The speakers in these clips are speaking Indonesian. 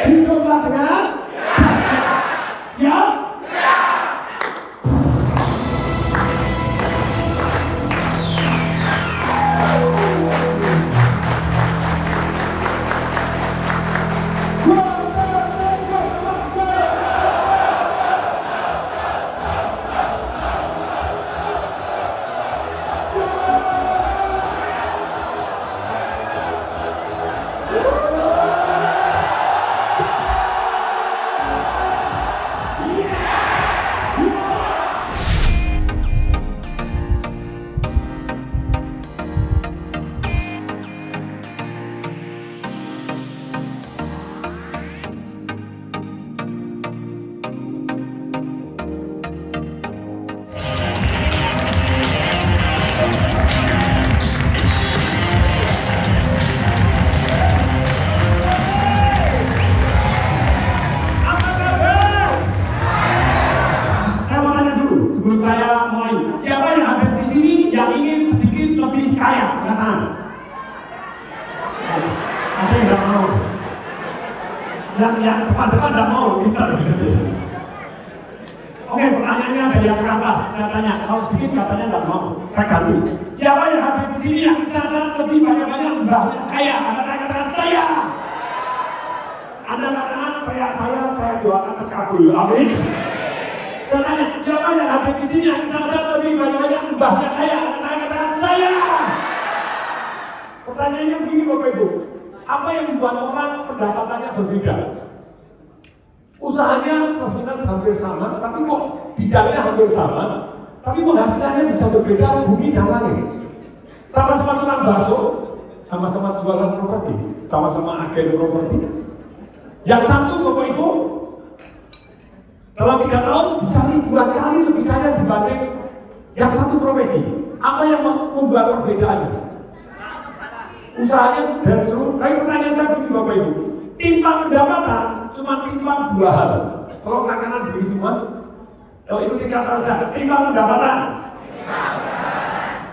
hiduplah dengan siap. Sebelum saya mulai, siapa yang ada di sini yang ingin sedikit lebih kaya? Angkat tangan. Ada yang tidak mau? Yang depan-depan tidak mau, pintar. Oke, pertanyaannya ada yang keras. Saya tanya, kalau sedikit katanya tidak mau. Saya ganti. Siapa yang ada di sini yang bisa lebih banyak-banyak mbahnya kaya? Katakan saya. Anda katakan teriak saya doakan terkabul. Amin. Saya tanya, siapa yang ada di sini yang bisa lebih banyak-banyak mbahnya kaya? Katakan saya. Pertanyaannya begini Bapak Ibu, apa yang membuat orang pendapatannya berbeda? Usahanya plus minus hampir sama, tapi kok bidangnya hampir sama, tapi penghasilannya bisa berbeda bumi dan langit. Sama-sama tukang bakso, sama-sama jualan properti, sama-sama agen properti. Yang satu Bapak Ibu dalam 3 tahun bisa ribuan kali lebih kaya dibanding yang satu profesi. Apa yang membuat perbedaannya? Usahanya dan seluruh. Tapi pertanyaan saya begini Bapak Ibu, timbang pendapatan cuma timbang 2 hal. Kalau kanan diri semua, kalau itu tingkatan saya, timbang pendapatan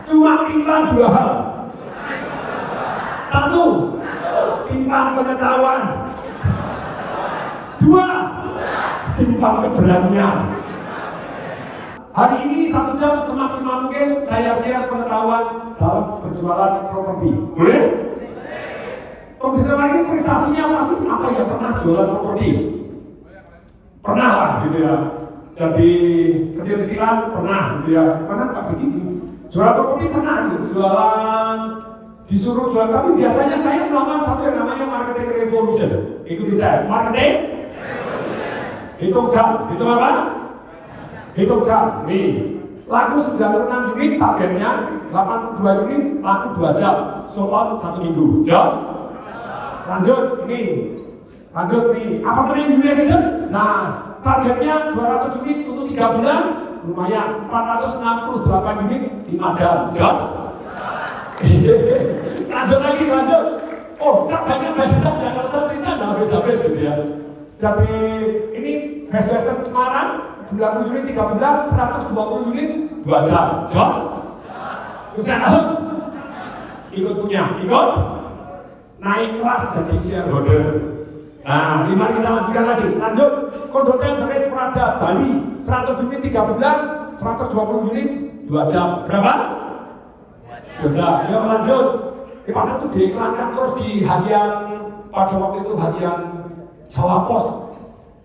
cuma timbang 2 hal. Satu, timbang pengetahuan. 2, timbang keberanian. Hari ini 1 jam semaksimal mungkin saya share pengetahuan dalam berjualan properti. Boleh? Profesor lagi prestasinya masih apa ya, pernah jualan properti? Pernah lah gitu ya. Jadi kecil-kecilan pernah gitu ya. Pernah tak begitu. Jualan properti pernah nih, jualan disuruh jualan, tapi biasanya saya melakukan satu yang namanya marketing revolution. Ikuti saya, marketing. Hitung jam, hitung apa? Hitung jam, nih laku 96 unit, targetnya 82 unit, laku 2 jam, sold out 1 minggu. Jos? Lanjut, ini lanjut nih, apartemen di resident. Nah, targetnya 200 unit untuk 3 bulan, lumayan, 468 unit 5 jam. Jos? Lanjut lagi, lanjut. Oh, banyak banget yang kalau saya cerita nggak habis-habis gitu ya. Jadi ini Best Western Semarang 90 unit 3 bulan, 120 unit 2 jam. Jos? Usaha ikut punya, ikut naik kelas jadi shareholder. Nah, 5 kita masukkan lagi. Lanjut, Kondotel Terus Prada Bali 100 unit 3 bulan, 120 unit 2 jam. Berapa? 2 jam. Yuk lanjut. Padahal itu diiklankan terus di harian, pada waktu itu harian Jawa Pos.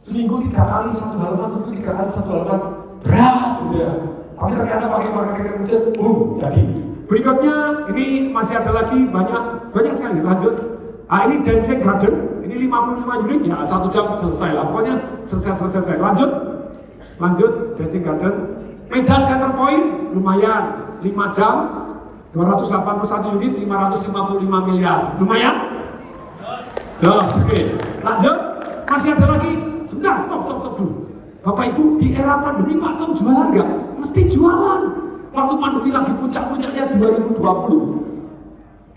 Seminggu 3 kali 1 halaman, seminggu 3 kali 1 halaman. Berat gitu ya. Tapi ternyata pakai marketing mesin, jadi. Berikutnya ini masih ada lagi banyak sekali. Lanjut. Ah, ini Dancing Garden, ini 55 unit ya, 1 jam selesai lah. Pokoknya selesai. Lanjut Dancing Garden. Medan Center Point lumayan 5 jam, 281 unit, 555 miliar. Lumayan? Jelas, oke. Lanjut. Masih ada lagi. Sebentar, stop dulu. Bapak Ibu, di era pandemi Pak Tom jualan nggak? Mesti jualan. Waktu pandemi lagi puncak-puncaknya 2020,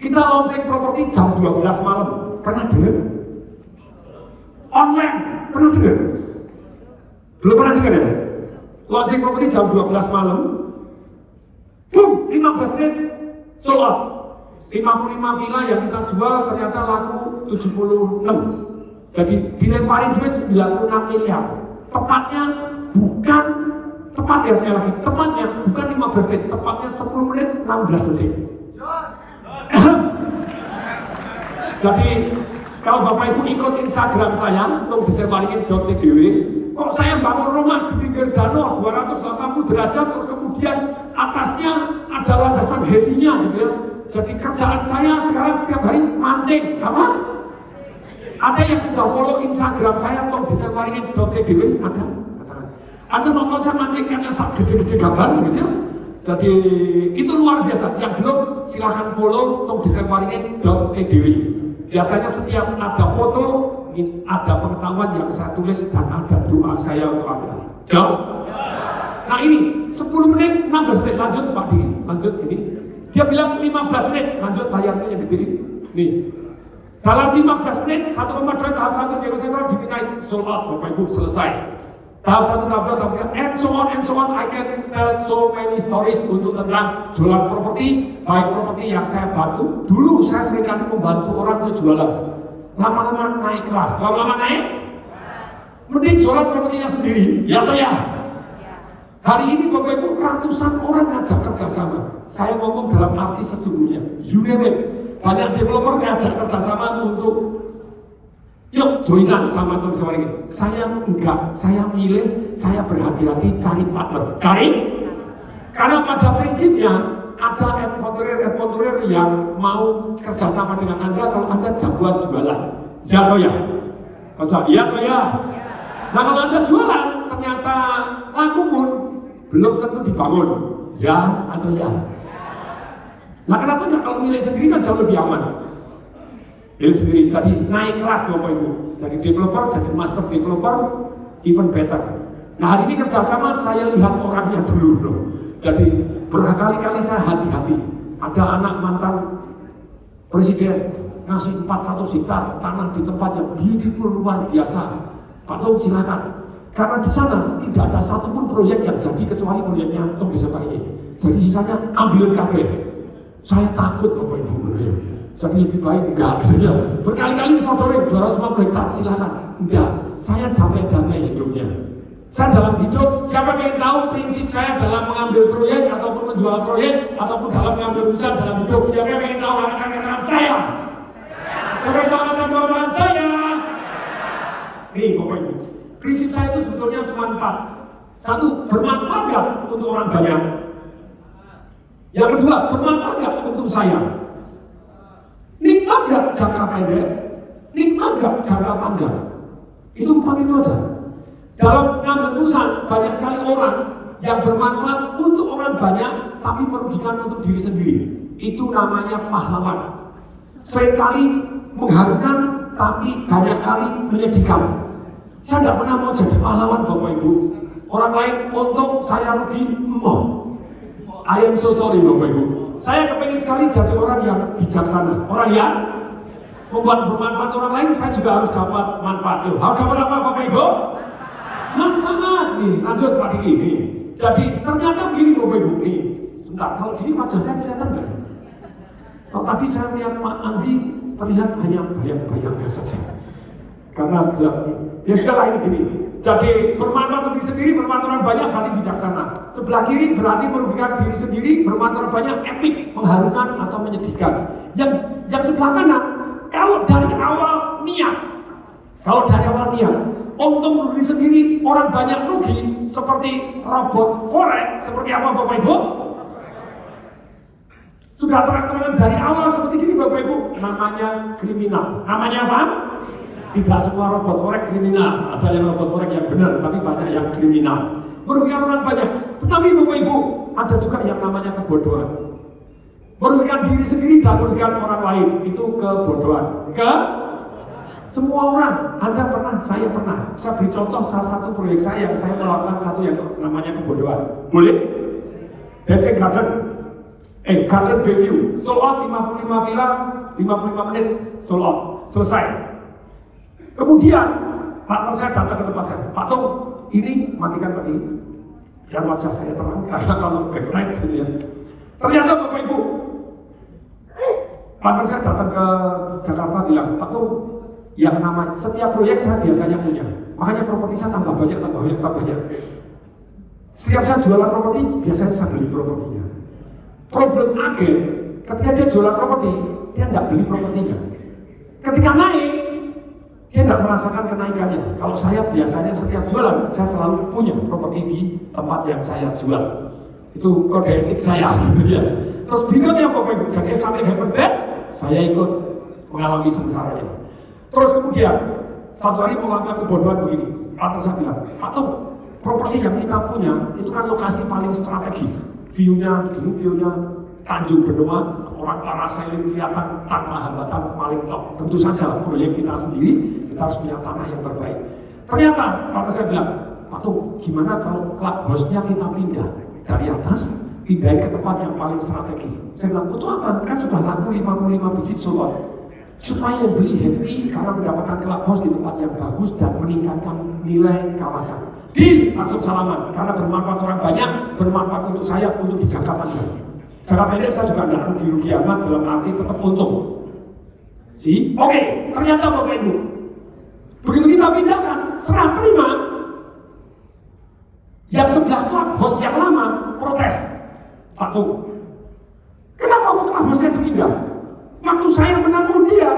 kita launching properti jam 12 malam. Pernah dengar? Online, pernah dengar? Belum pernah dengar ya? Launching properti jam 12 malam. Boom, 15 menit sold out. 55 villa yang kita jual ternyata laku 76. Jadi dilemparin duit 96 miliar. Tepatnya bukan tepatnya saya lagi, tepatnya bukan 15 menit, tepatnya 10 menit 16 detik. Jadi kalau Bapak Ibu ikut Instagram saya, tongdiserwaringin.tdw, kok saya bangun rumah di pinggir danau 280 derajat, terus kemudian atasnya ada landasan helinya gitu ya. Jadi kerjaan saya sekarang setiap hari mancing, apa? Ada yang sudah follow Instagram saya, tongdiserwaringin.tdw, ada? Anda nonton saya mancing kan gede-gede gaban gitu ya. Jadi itu luar biasa. Yang belum silahkan follow tongdiserwaringin.tdw. Biasanya setiap ada foto, ada pengetahuan yang saya tulis dan ada doa saya untuk Anda. Jelas? Nah ini 10 menit 16 menit, lanjut Pak Diri, lanjut ini. Dia bilang 15 menit, lanjut layarnya yang gede ini. Nih, dalam 15 menit 1,2 tahap 1 diagonal diminai sold out, Bapak Ibu selesai. Tahap 1, tahap 2, tahap 3, and so on, I can tell so many stories untuk tentang jualan properti, baik properti yang saya bantu. Dulu saya seringkali membantu orang untuk jualan. Lama-lama naik kelas, lama-lama naik. Mending jualan propertinya sendiri, ya atau ya? Hari ini Bapak Ibu ratusan orang ngajak kerjasama. Saya ngomong dalam arti sesungguhnya, you name it. Banyak developer ngajak kerjasama untuk yuk joinan sama tongdiserwaringin. Saya enggak, saya milih, saya berhati-hati cari partner. Cari? Karena pada prinsipnya ada adventurer yang mau kerjasama dengan Anda kalau Anda jagoan jualan. Ya atau ya? Iya atau ya? Nah kalau Anda jualan ternyata laku pun belum tentu dibangun. Ya atau ya? Nah kenapa enggak kalau milih sendiri kan jauh lebih aman? Milih sendiri, jadi naik kelas Bapak Ibu. Jadi developer, jadi master developer, even better. Nah hari ini kerjasama saya lihat orangnya dulu loh. Jadi berkali-kali saya hati-hati. Ada anak mantan presiden ngasih 400 hektar tanah di tempat yang beautiful luar biasa. Pak Tong silakan. Karena di sana tidak ada satupun proyek yang jadi kecuali proyeknya tongdiserwaringin. Jadi sisanya ambilin kabeh. Saya takut Bapak Ibu. Jadi lebih baik enggak saja. Berkali-kali disodorin 250 hektar silakan. Enggak, saya damai-damai hidupnya. Saya dalam hidup, siapa yang tahu prinsip saya dalam mengambil proyek ataupun menjual proyek ataupun dalam mengambil usaha dalam hidup. Siapa yang ingin tahu angkat-angkatan saya? Siapa yang tahu angkatan saya? Nih Bapak Ibu, prinsip saya itu sebetulnya cuma 4. Satu, bermanfaat gak untuk orang banyak? Yang kedua, bermanfaat gak untuk saya? Nikmat gak jangka pendek? Nikmat gak jangka panjang? Itu 4 itu aja. Dalam mengambil usaha banyak sekali orang yang bermanfaat untuk orang banyak tapi merugikan untuk diri sendiri. Itu namanya pahlawan. Seringkali mengharukan tapi banyak kali menyedihkan. Saya tidak pernah mau jadi pahlawan Bapak Ibu. Orang lain untung, saya rugi, I am so sorry Bapak Ibu. Saya kepengen sekali jadi orang yang bijaksana, orang yang membuat bermanfaat orang lain. Saya juga harus dapat manfaat. Harus dapat apa Bapak Ibu? Manfaat nih. Lanjut Pak Diki nih. Jadi ternyata begini Bapak Ibu nih. Sebentar, kalau gini wajah saya kelihatan nggak? Kalau tadi saya lihat Pak Andi terlihat hanya bayang-bayangnya saja. Karena gelap nih. Ya sudahlah ini gini. Jadi bermanfaat untuk diri sendiri, bermanfaat orang banyak berarti bijaksana. Sebelah kiri berarti merugikan diri sendiri, bermanfaat orang banyak epic, mengharukan atau menyedihkan. Yang sebelah kanan, kalau dari awal niat, untung diri sendiri, orang banyak rugi, seperti robot forex, seperti apa Bapak Ibu? Sudah terang-terangan dari awal seperti ini Bapak Ibu, namanya kriminal. Namanya apa? Tidak semua robot forex kriminal, ada yang robot forex yang benar, tapi banyak yang kriminal. Merugikan orang banyak, tetapi Bapak Ibu, ada juga yang namanya kebodohan. Merugikan diri sendiri dan merugikan orang lain, itu kebodohan. Semua orang, Anda pernah, saya pernah. Saya beri contoh salah satu proyek saya yang saya melakukan satu yang namanya kebodohan. Boleh? Dancing Garden Bayview, sold out 55 villa, 55 menit, sold out, selesai. Kemudian partner saya datang ke tempat saya, Pak Tung, ini matikan tadi, biar wajah saya terang karena kalau backlight gitu ya. Ternyata Bapak Ibu, partner saya datang ke Jakarta bilang, Pak Tung, yang nama setiap proyek saya biasanya punya. Makanya properti saya tambah banyak. Setiap saya jualan properti, biasanya saya beli propertinya. Problem agen, ketika dia jualan properti, dia tidak beli propertinya. Ketika naik, dia tidak merasakan kenaikannya. Kalau saya biasanya setiap jualan, saya selalu punya properti di tempat yang saya jual. Itu kode etik saya, gitu ya. Terus berikutnya Bapak Ibu, jadi sampai happen bad, saya ikut mengalami sengsaranya. Terus kemudian, satu hari mengalami kebodohan begini. Atau saya bilang, Pak, properti yang kita punya, itu kan lokasi paling strategis. View-nya, view-nya Tanjung Benoa, orang parasailing kelihatan tanpa hambatan paling top. Tentu saja proyek kita sendiri, kita harus punya tanah yang terbaik. Ternyata, lalu saya bilang, Pak Tung, gimana kalau clubhouse-nya kita pindah dari atas, pindahin ke tempat yang paling strategis. Saya bilang, untuk apa? Kan sudah laku 55 biji solar. Supaya beli happy karena mendapatkan clubhouse di tempat yang bagus dan meningkatkan nilai kawasan. Deal, langsung salaman, karena bermanfaat orang banyak, bermanfaat untuk saya, untuk dijangka panjang. Jangka pendek saya juga tidak rugi-rugi amat, dalam arti tetap untung. Oke, ternyata Bapak Ibu, begitu kita pindahkan, serah terima, yang sebelah clubhouse yang lama protes. Pak Tung, kenapa kok clubhouse-nya dipindah? Waktu saya menang undian,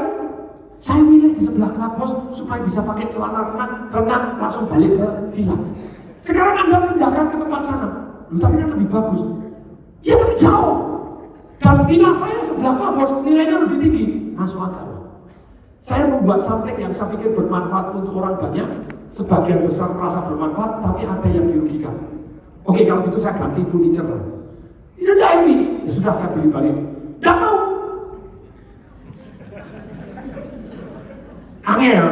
saya milih di sebelah clubhouse supaya bisa pakai celana renang langsung balik ke villa. Sekarang Anda pindahkan ke tempat sana, tapi kan lebih bagus. Ya tapi jauh. Dan villa saya sebelah clubhouse nilainya lebih tinggi. Masuk akal. Saya membuat sampling yang saya pikir bermanfaat untuk orang banyak, sebagian besar merasa bermanfaat, tapi ada yang dirugikan. Oke, kalau gitu saya ganti furniture. Itu tidak happy. Ya sudah, saya beli balik. Tidak mau. Angel.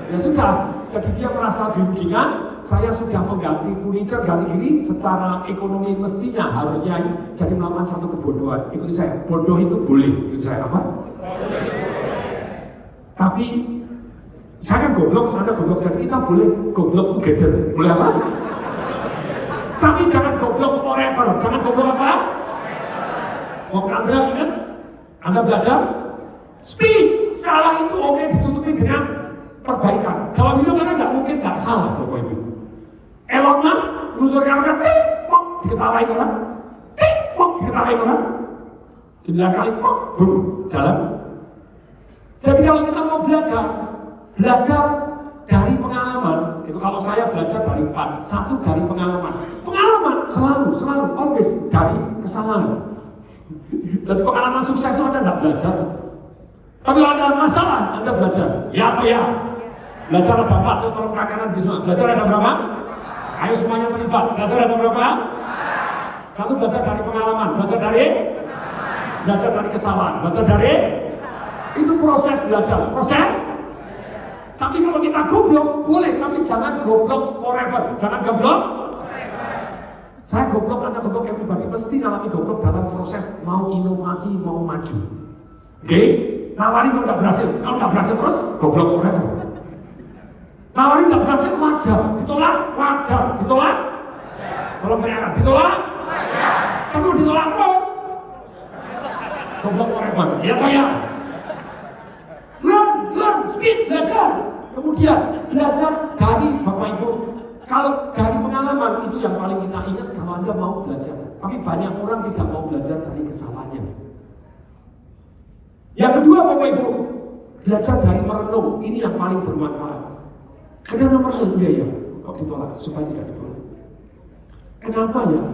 Ya sudah, jadi dia merasa dirugikan. Saya sudah mengganti furniture, ganti gini, secara ekonomi mestinya harusnya jadi melakukan satu kebodohan. Ikuti saya, bodoh itu boleh. Ikuti saya apa? Tapi saya kan goblok, saya goblok, jadi kita boleh goblok together. Boleh apa? Tapi jangan goblok forever. Jangan goblok apa? Mau Anda ingat? Anda belajar? Speed, salah itu oke ditutupi dengan perbaikan. Dalam hidup Anda tidak mungkin tidak salah, Bapak Ibu. Elon Musk meluncurkan roket, diketawain orang, diketawain orang, 9 kali, boom, jalan. Jadi kalau kita mau belajar dari pengalaman. Itu kalau saya belajar dari 4, 1 dari pengalaman. Pengalaman selalu, always dari kesalahan. Jadi pengalaman sukses itu Anda tidak belajar. Tapi kalau ada masalah, Anda belajar. Ya apa ya? Belajar ada 4, tolong kanan bisa. Belajar ada berapa? Ayo semuanya terlibat. Belajar ada berapa? 1 belajar dari pengalaman. Belajar dari kesalahan. Belajar dari itu proses belajar. Proses. Tapi kalau kita goblok, boleh. Tapi jangan goblok forever. Jangan goblok. Saya goblok, Anda goblok, everybody pasti ngalami goblok dalam proses mau inovasi, mau maju. Oke? Nawarin kalau nggak berhasil, terus goblok forever. Nawarin nggak berhasil, wajar, ditolak. Kalau teriakan, ditolak. Tapi kalau ditolak terus, goblok forever. Ya Pak ya. Learn, speed, belajar. Kemudian belajar dari Bapak Ibu. Kalau dari pengalaman itu yang paling kita ingat kalau Anda mau belajar. Tapi banyak orang tidak mau belajar dari kesalahannya. Yang kedua Bapak Ibu, belajar dari merenung. Ini yang paling bermanfaat. Kenapa merenung? Iya, kok ditolak? Supaya tidak ditolak. Kenapa ya?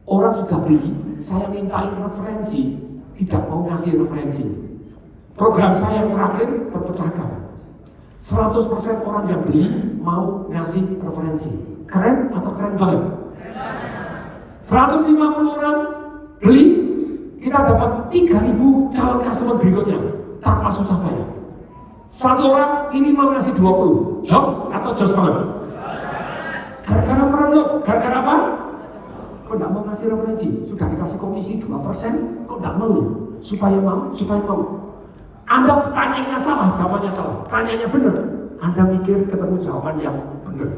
Orang sudah beli, saya mintain referensi, tidak mau ngasih referensi. Program saya yang terakhir terpecahkan. 100% orang yang beli mau ngasih referensi. Keren atau keren banget? 150 orang beli, kita dapat 3.000 calon customer berikutnya tanpa susah payah. 1 orang ini mau ngasih 20. Jos atau jos banget? Gara-gara merenung. Gara-gara apa? Kok tidak mau ngasih referensi? Sudah dikasih komisi 2%, kok tidak mau? Supaya mau. Anda pertanyaannya salah, jawabannya salah. Tanyanya benar, Anda mikir ketemu jawaban yang benar.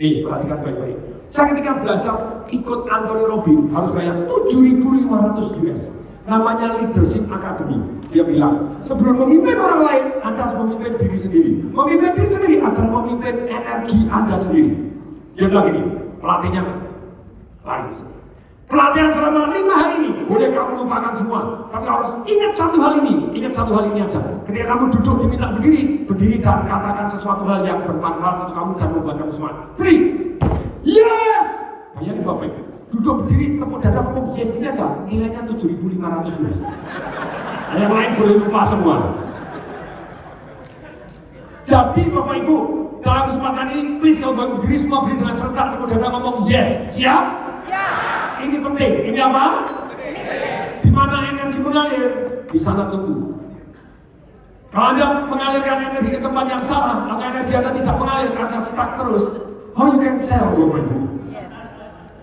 Nih, perhatikan baik-baik. Saya ketika belajar ikut Anthony Robbins harus bayar $7.500 US. Namanya Leadership Academy. Dia bilang, sebelum memimpin orang lain, Anda harus memimpin diri sendiri. Memimpin diri sendiri adalah memimpin energi Anda sendiri. Dia bilang gini, pelatihnya lain. Pelatihan selama 5 hari ini, boleh kamu lupakan semua. Tapi harus ingat satu hal ini aja. Ketika kamu duduk diminta berdiri dan katakan sesuatu hal yang bermanfaat untuk kamu dan membuat kamu semangat. Berdiri. Yes! Bayangin Bapak Ibu, duduk berdiri, tepuk dada ngomong yes ini aja, nilainya 7.500 US. Yang lain boleh lupa semua. Jadi Bapak Ibu, dalam kesempatan ini, please kalau bangun berdiri semua berdiri dengan serentak, tepuk dada ngomong yes. Siap? Siap. Ini penting. Ini apa? Di mana energi mengalir, di sana tumbuh. Kalau Anda mengalirkan energi ke tempat yang salah, maka energi Anda tidak mengalir, Anda stuck terus. How you can sell, Bapak Ibu?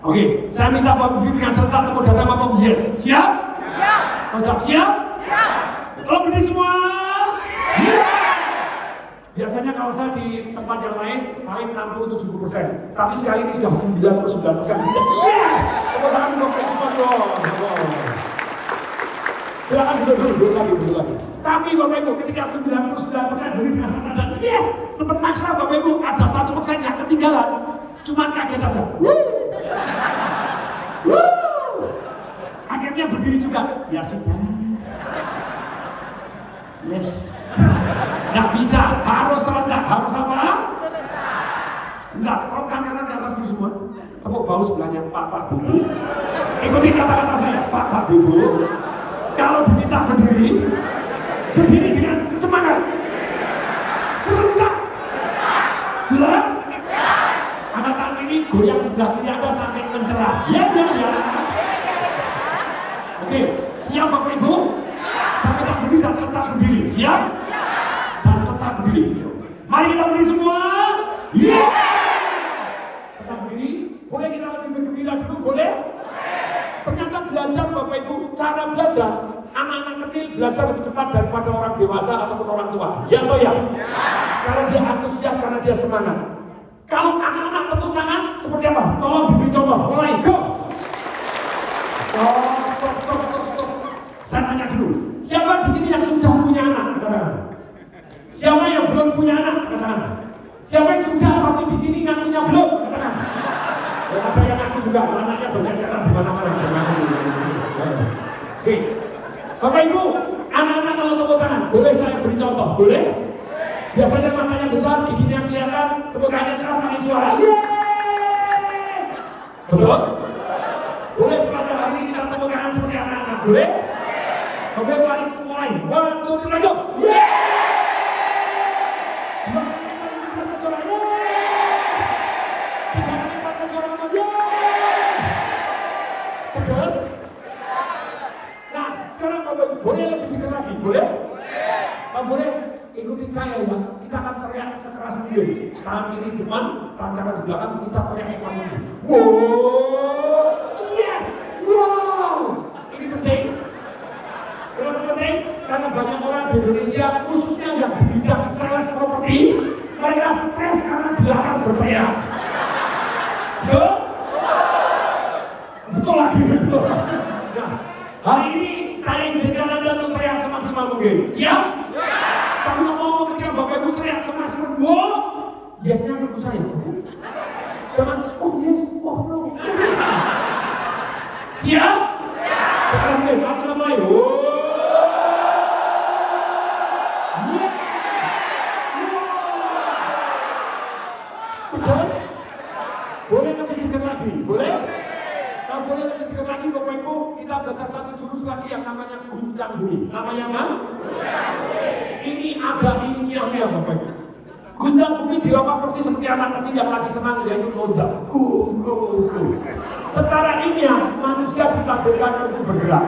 Oke, saya minta Bapak berdiri dengan serentak, tepuk dada ngomong yes. Siap? Siap. Kau siap? Siap. Kalau berdiri semua? Yeah. Biasanya kalau saya di tempat yang lain, paling 60-70%. Tapi sekali ini sudah 99%. Yes! Tepuk tangan dong, semua dong. Silakan duduk lagi. Tapi Bapak Ibu, ketika 99% beri dengan sangat dan yes! Tetap maksa Bapak Ibu, ada 1% yang ketinggalan. Cuma kaget aja. Akhirnya berdiri juga. Ya sudah. Yes. Nggak bisa, harus rendah. Harus apa? Sebentar, korongkan kanan ke atas dulu semua. Tepuk bahu sebelahnya, Pak Bubu. Ikuti kata-kata saya, Pak Bubu. Kalau diminta berdiri dengan semangat. Serentak. Jelas? Angkat kiri, goyang sebelah kiri Anda sampai mencerah. Ya. Oke, siap Bapak Ibu? Sampai tak berdiri dan tetap berdiri. Siap? Dan tetap berdiri. Mari kita berdiri semua. Yeah! Tetap berdiri. Boleh kita lebih bergembira dulu? Boleh? Ternyata belajar Bapak Ibu, cara belajar anak-anak kecil belajar lebih cepat daripada orang dewasa ataupun orang tua. Ya atau ya? Karena dia antusias, karena dia semangat. Kalau anak-anak tepuk tangan seperti apa? Tolong diberi contoh. Mulai, go! Stop. Saya tanya dulu, siapa di sini yang sudah punya anak? Katakan. Siapa yang belum punya anak? Katakan. Siapa yang sudah tapi di sini ngakunya belum? Katakan. Ya, ada yang ngaku juga, anaknya berjajaran di mana-mana. Oke, Bapak Ibu, anak-anak kalau tepuk tangan, boleh saya beri contoh? Boleh? Biasanya matanya besar, giginya kelihatan, tepuk tangannya keras pakai suara. Yeay! Betul? Boleh sepanjang hari ini kita tepuk tangan seperti anak-anak? Boleh? Oke, mulai. 1, 2, 3, lanjut. Yeay! Seger? Nah, sekarang boleh lebih seger lagi? Boleh? Boleh? Ikutin saya ya. Kita akan teriak sekeras mungkin. Tangan kiri depan, tangan kanan di belakang, kita teriak sekeras mungkin. Wow! Yes! Wow! Ini penting. Kenapa penting? Karena banyak orang di Indonesia, khususnya yang di bidang sales properti, mereka stres karena dilarang berteriak. Betul? Betul lagi. Nah, hari ini saya izinkan Anda untuk teriak semaksimal mungkin. Siap? Tapi ngomong ketika Bapak Ibu teriak semaksimal, wow! Yes-nya menurut saya. Jangan, oh yes, oh no. Siap? Sekarang deh, mari kita mulai. Seger? Boleh lebih seger lagi? Boleh? Kalau boleh lebih seger lagi Bapak Ibu, kita belajar satu jurus lagi yang namanya guncang bumi. Namanya apa? Guncang bumi. Ini ada ilmiahnya Bapak Ibu. Guncang bumi dilakukan persis seperti anak kecil yang lagi senang, yaitu loncat. Secara ilmiah, manusia ditakdirkan untuk bergerak.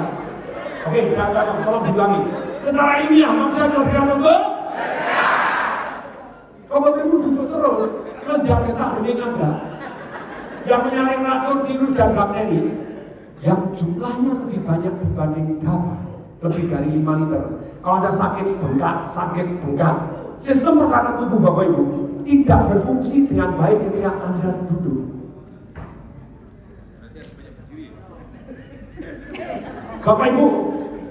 Oke, saya akan tolong diulangi. Secara ilmiah, manusia ditakdirkan untuk bergerak. Kalau Bapak Ibu duduk terus, kelenjar getah bening Anda yang menyaring racun, virus dan bakteri yang jumlahnya lebih banyak dibanding darah, lebih dari 5 liter. Kalau Anda sakit bengkak, sistem pertahanan tubuh Bapak Ibu tidak berfungsi dengan baik ketika Anda duduk. Bapak Ibu,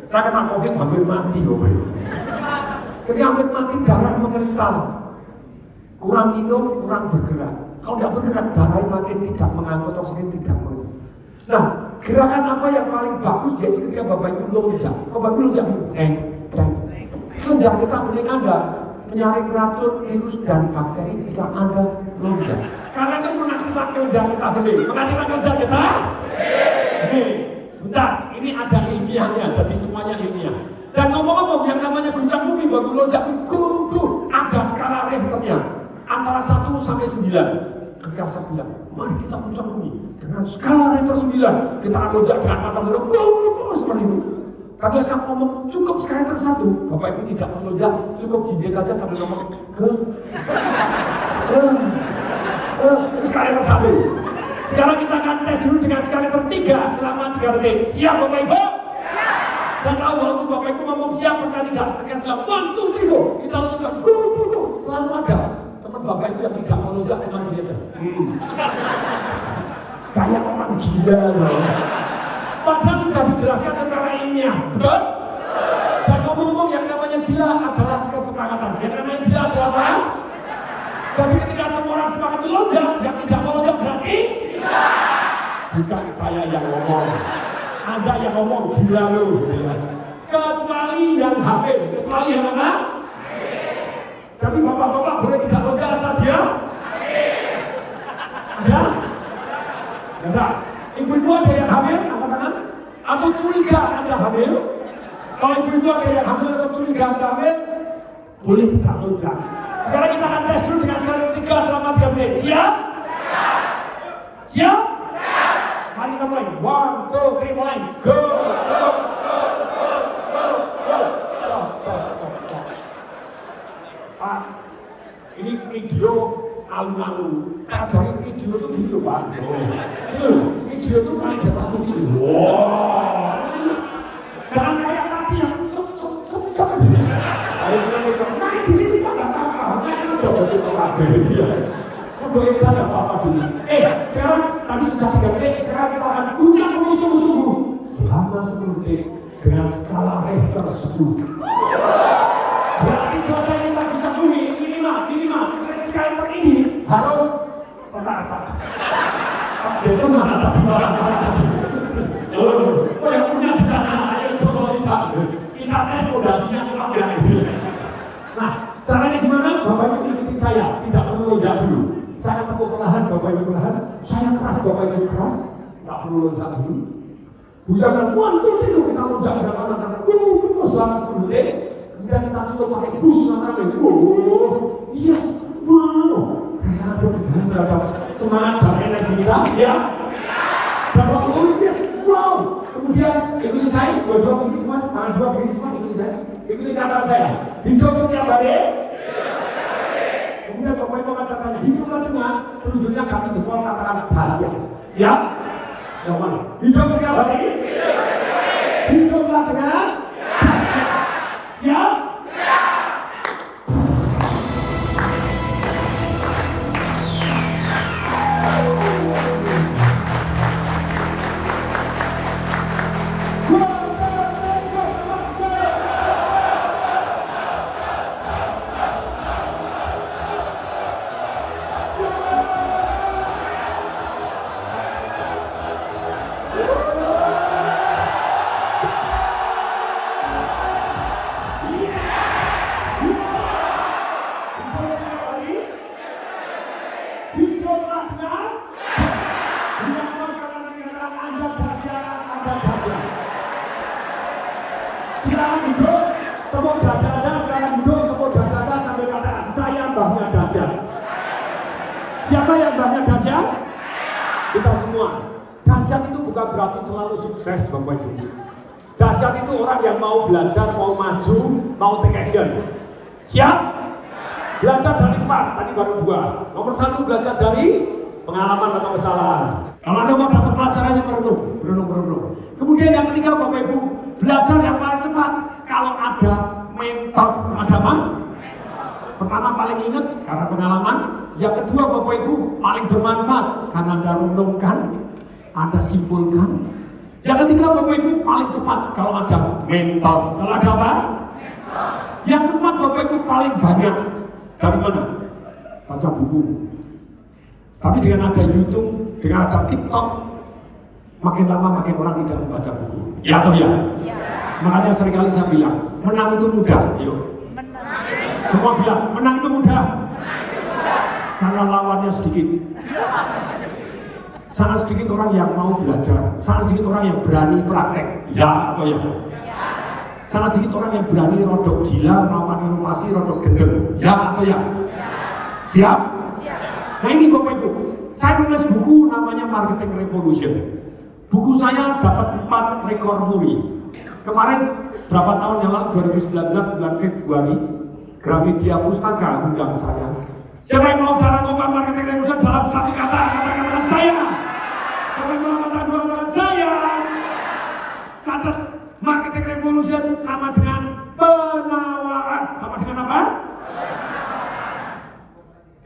Saya kena COVID hampir mati Bapak Ibu. Ketika hampir mati darah mengental. Kurang minum, kurang bergerak. Kalau tidak bergerak darah makin tidak mengangkut oksigen, tidak mengental. Nah, gerakan apa yang paling bagus yaitu ketika Bapak Ibu loncat. Kalau Bapak Ibu loncat dulu, loncat kita beling Anda menyaring racun, virus dan bakteri ketika Anda loncat. Karena itu mengaktifkan kelenjar kita beling. Mengaktifkan kelenjar kita. Sebentar, ini ada ilmiahnya, jadi semuanya ilmiah. Dan ngomong-ngomong yang namanya guncang bumi, Bapak Ibu loncat ada skala Richternya antara 1 sampai 9. Ketika saya bilang, mari kita guncang bumi dengan skala Richter 9, kita akan loncat dengan mata menutup seperti itu. Tapi saya ngomong cukup skala Richter 1, Bapak Ibu tidak perlu loncat, cukup jinjit aja sambil ngomong skala Richter 1. Sekarang kita akan tes dulu dengan skala Richter 3 selama 3 detik. Siap Bapak Ibu? Saya tahu waktu Bapak Ibu ngomong siap percaya tidak. Ketika sudah 1, 2, 3 go, kita lanjutkan go. Selalu ada teman Bapak Ibu yang tidak mau loncat dengan diri aja. Kayak orang gila loh. Padahal sudah dijelaskan secara ilmiah, betul? Dan ngomong-ngomong yang namanya gila adalah kesepakatan. Yang namanya gila adalah apa? Jadi ketika semua orang sepakat itu loncat, yang tidak mau loncat berarti gila. Bukan saya yang ngomong, Anda yang ngomong gila loh. Kecuali yang hamil, kecuali yang mana? Jadi bapak-bapak boleh tidak loncat saja? Ada? Ada? Ibu-ibu ada yang hamil? Angkat tangan? Atau curiga Anda hamil? Kalau ibu-ibu ada yang hamil atau curiga Anda hamil, boleh tidak loncat. Sekarang kita akan tes dulu dengan skala 3 selama 3 menit. Siap? Siap? Mari kita mulai. 1, 2, 3, mulai. Go! Pak, ini video alun-alun. Ajarin video itu gitu Pak. Video itu main di atas musik. Wow. Jangan kayak tadi yang ayo kita naik di sini Pak, nggak apa-apa. Naik coba kita pakai dia. Boleh kita nggak apa-apa dulu. Sekarang tadi sudah 3 menit. Sekarang kita akan guncang bumi sungguh-sungguh selama 10 detik dengan skala Richter 10. Berarti selesai kita guncang bumi minimal skala Richter ini harus rata. Jason mana tadi? Oh yang punya di sana, ayo sosok kita tes fondasinya apa ini. Nah, caranya gimana? Bapak Ibu ikutin saya, tidak perlu loncat dulu. Saya tepuk perlahan, Bapak Ibu perlahan. Saya keras, Bapak Ibu keras. Tidak perlu loncat dulu. Bisa kan? 1, 2, 3 kita loncat dengan tangan. Selama 10 detik. Kemudian kita tutup pakai bus antara lain. Yes, wow. Rasakan perubahan terhadap semangat dan energi kita. Siap? Dan waktu yes, wow. Kemudian ikuti saya, dua begini semua, tangan 2 begini semua, ikuti saya. Ikuti kata saya. Hidup setiap hari. Kemudian Bapak Ibu akan sasanya hiduplah dengan penunjuknya kaki jempol katakan dahsyat. Siap? Yang mana? Hidup setiap hari. Hiduplah dengan dahsyat. Siap? Silakan duduk, tepuk dada Anda, silakan duduk, tepuk dada Anda sambil katakan, saya mbahnya dahsyat. Siapa yang mbahnya dahsyat? Kita semua. Dahsyat itu bukan berarti selalu sukses, Bapak Ibu. Dahsyat itu orang yang mau belajar, mau maju, mau take action. Siap? Belajar dari 4, tadi baru 2. Nomor 1 belajar dari pengalaman atau kesalahan. Kalau Anda mau dapat pelajarannya merenung. Kemudian yang ketiga Bapak Ibu, belajar yang paling cepat kalau ada mentor. Ada apa? Pertama paling ingat karena pengalaman. Yang kedua Bapak Ibu paling bermanfaat karena Anda renungkan, Anda simpulkan. Yang ketiga Bapak Ibu paling cepat kalau ada mentor. Kalau ada apa? Mentor. Yang keempat Bapak Ibu paling banyak dari mana? Baca buku. Tapi dengan ada YouTube, dengan ada TikTok, makin lama makin orang tidak membaca buku. Ya atau ya? Ya. Makanya seringkali saya bilang, menang itu mudah. Yuk. Semua bilang, menang itu mudah. Karena lawannya sedikit. Sangat sedikit orang yang mau belajar, sangat sedikit orang yang berani praktek. Ya atau ya? Sangat sedikit orang yang berani rodok gila, melakukan inovasi, rodok gendeng. Ya atau ya? Siap? Nah ini Bapak Ibu, saya nulis buku namanya Marketing Revolution. Buku saya dapat 4 rekor muri. Kemarin berapa tahun yang lalu, 2019 bulan Februari, Gramedia Pustaka undang saya. Siapa yang mau saya rangkumkan Marketing Revolution dalam satu kata, katakan saya. Siapa yang mau kata dua, katakan saya. Catat, Marketing Revolution sama dengan penawaran. Sama dengan apa?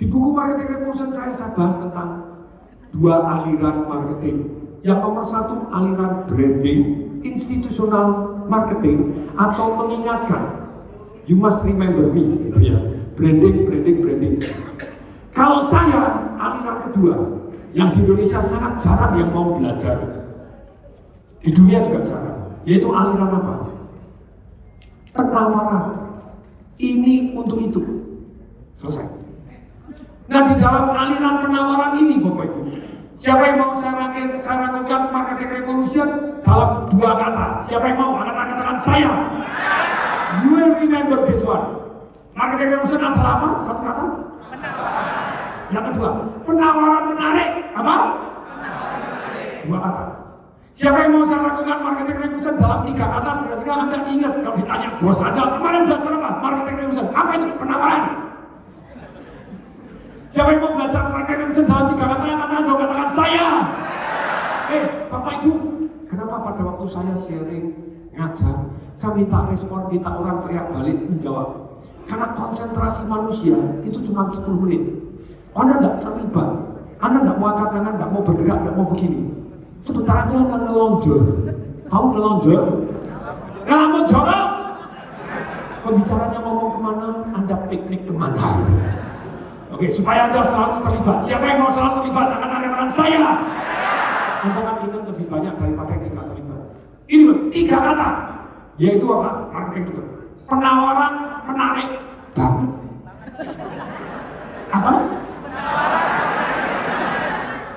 Di buku Marketing Revolution saya bahas tentang 2 aliran marketing. Yang nomor 1 aliran branding, institusional marketing atau mengingatkan. You must remember me, gitu ya. Branding. Kalau saya aliran kedua, yang di Indonesia sangat jarang yang mau belajar, di dunia juga jarang, yaitu aliran apa? Penawaran. Ini untuk itu. Selesai. Nah di dalam aliran penawaran ini Bapak Ibu, siapa yang mau saya rangkumkan Marketing Revolution dalam 2 kata? Siapa yang mau? Katakan saya. You will remember this one. Marketing Revolution adalah apa? 1 kata? Penawaran. Yang kedua, penawaran menarik. Apa? Penawaran menarik. 2 kata. Siapa yang mau saya rangkumkan Marketing Revolution dalam 3 kata? Sehingga Anda ingat kalau ditanya bos Anda kemarin belajar apa? Marketing Revolution. Apa itu? Penawaran. Siapa yang mau belajar Marketing Revolution dalam 3 kata? Anda katakan saya. Bapak Ibu, kenapa pada waktu saya sharing ngajar, saya minta respon, minta orang teriak balik menjawab? Karena konsentrasi manusia itu cuma 10 menit. Anda tidak terlibat, Anda tidak mau angkat tangan, tidak mau bergerak, tidak mau begini. Sebentar aja Anda ngelonjor. Tahu ngelonjor? Nggak mau jawab. Pembicaranya ngomong kemana, Anda piknik kemana? Oke, supaya Anda selalu terlibat. Siapa yang mau selalu terlibat? Katakan saya. Anda kan ingat lebih banyak daripada yang tidak terlibat. Ini 3 kata, yaitu apa? Marketing itu. Penawaran menarik banget. Apa?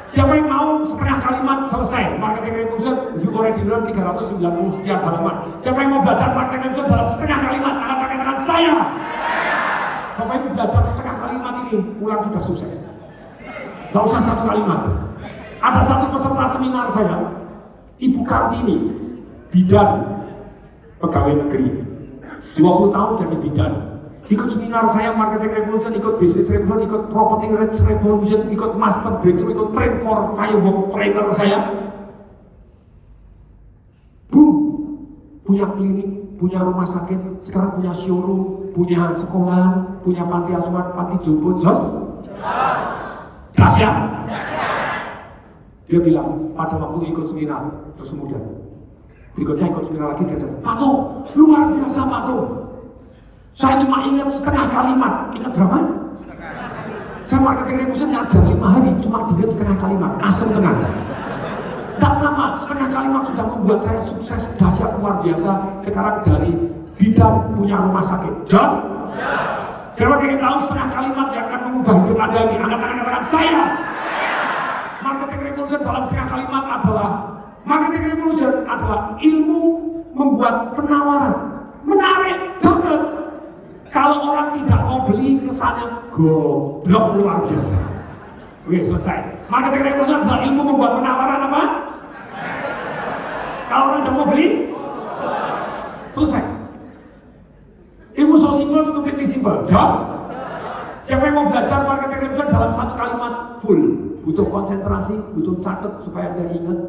Siapa yang mau setengah kalimat selesai Marketing Revolution? You already learn 390 sekian halaman. Siapa yang mau belajar Marketing Revolution dalam setengah kalimat? Katakan saya. Bapak Ibu belajar setengah kalimat ini, ulang sudah sukses. Gak usah 1 kalimat. Ada 1 peserta seminar saya, Ibu Kartini, bidan pegawai negeri, 20 tahun jadi bidan. Ikut seminar saya Marketing Revolution, ikut Business Revolution, ikut Property Rates Revolution, ikut Master Breakthrough, ikut Train for Firework trainer saya. Boom, punya klinik, punya rumah sakit, sekarang punya showroom, punya sekolah, punya panti asuhan, panti jompo, Jos. Dahsyat. Dia bilang pada waktu ikut seminar, terus kemudian berikutnya ikut seminar lagi dia datang, Pak Tung, luar biasa Pak Tung. Saya cuma ingat setengah kalimat. Ingat berapa? Saya Marketing Revolution ngajar 5 hari, cuma diingat setengah kalimat. Asem tenang. Tak apa-apa, setengah kalimat sudah membuat saya sukses, dahsyat, luar biasa. Sekarang dari bidan punya rumah sakit. Jos? Siapa ingin tahu setengah kalimat yang akan mengubah hidup Anda ini? Katakan saya. Marketing Revolution dalam setengah kalimat adalah Marketing Revolution adalah ilmu membuat penawaran menarik banget. Kalau orang tidak mau beli, kesannya goblok luar biasa. Oke, selesai. Marketing Revolution adalah ilmu membuat penawaran apa? Kalau orang tidak mau beli, selesai. Ilmu so simple, stupidly simple. Job? Siapa yang mau belajar Marketing Revolution dalam 1 kalimat full? Butuh konsentrasi, butuh catat supaya Anda ingat.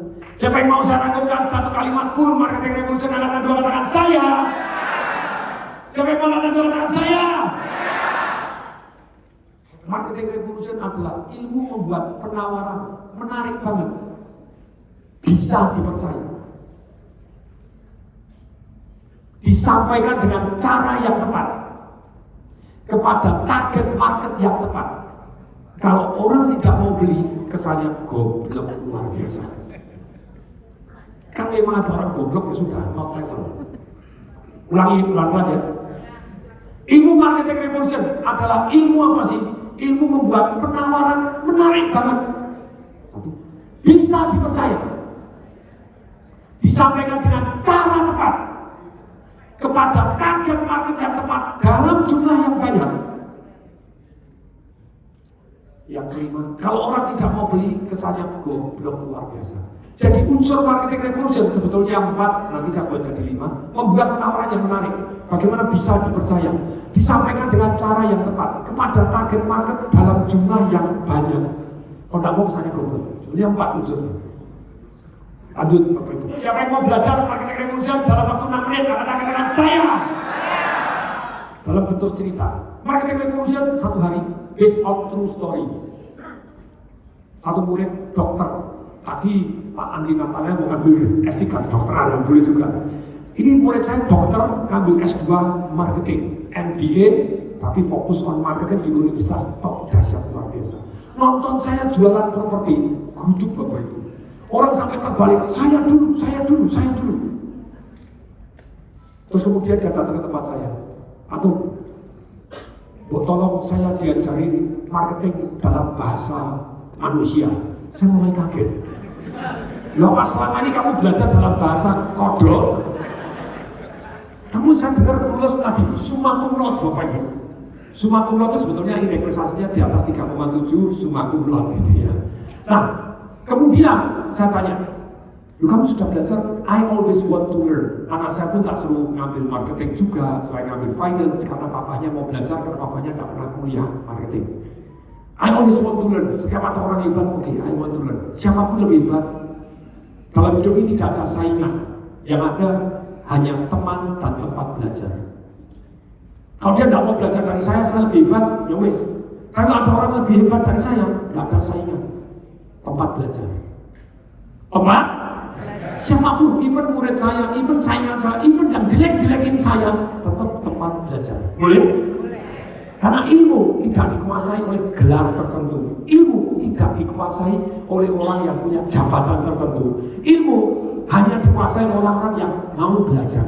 Siapa yang mau saya rangkumkan 1 kalimat full Marketing Revolution? Angkatan 2 katakan saya. Siapa yang mau angkatan 2 katakan saya. Marketing Revolution adalah ilmu membuat penawaran menarik banget, bisa dipercaya, disampaikan dengan cara yang tepat kepada target market yang tepat. Kalau orang tidak mau beli, kesannya goblok luar biasa. Kan memang ada orang goblok ya sudah, not level. Ulangi pelan-pelan ya. Ilmu marketing revolution adalah ilmu apa sih? Ilmu membuat penawaran menarik banget. Satu, bisa dipercaya, disampaikan dengan cara tepat kepada target market yang tepat dalam jumlah yang banyak. Yang kelima, kalau orang tidak mau beli, kesannya goblok luar biasa. Jadi unsur marketing revolution sebetulnya 4, nanti saya buat jadi 5. Membuat penawaran yang menarik, bagaimana bisa dipercaya, disampaikan dengan cara yang tepat kepada target market dalam jumlah yang banyak. Kalau tidak mau kesannya goblok. Sebetulnya 4 unsur. Lanjut Bapak Ibu. Siapa yang mau belajar marketing revolution dalam waktu 6 menit, katakan saya. Dalam bentuk cerita. Marketing revolution 1 hari based on true story. Satu murid dokter. Tadi Pak Andi Natalia mau ngambil S3 kedokteran, yang boleh juga. Ini murid saya dokter ngambil S2 marketing, MBA, tapi fokus on marketing di universitas top dahsyat luar biasa. Nonton saya jualan properti, guduk Bapak Ibu. Orang sampai terbalik, saya dulu. Terus kemudian dia datang ke tempat saya. Atau, tolong saya diajarin marketing dalam bahasa manusia. Saya mulai kaget. Loh, pas selama ini kamu belajar dalam bahasa kodok, kamu saya dengar lulus tadi summa cum laude Bapak Ibu. Summa cum laude itu sebetulnya indeks prestasinya di atas 3,7 summa cum laude gitu ya. Nah, kemudian saya tanya, kamu sudah belajar? I always want to learn. Anak saya pun tak suruh ngambil marketing juga, selain ngambil finance karena papanya mau belajar, karena papanya tak pernah kuliah marketing. I always want to learn. Setiap ada orang hebat, oke, I want to learn. Siapapun lebih hebat, dalam hidup ini tidak ada saingan. Yang ada hanya teman dan tempat belajar. Kalau dia tidak mau belajar dari saya lebih hebat, ya wes. Tapi ada orang lebih hebat dari saya, tidak ada saingan. Tempat belajar. Tempat? Siapapun, even murid saya, even saingan saya, even yang jelek-jelekin saya, tetap tempat belajar. Boleh? Karena ilmu tidak dikuasai oleh gelar tertentu. Ilmu tidak dikuasai oleh orang yang punya jabatan tertentu. Ilmu hanya dikuasai oleh orang-orang yang mau belajar.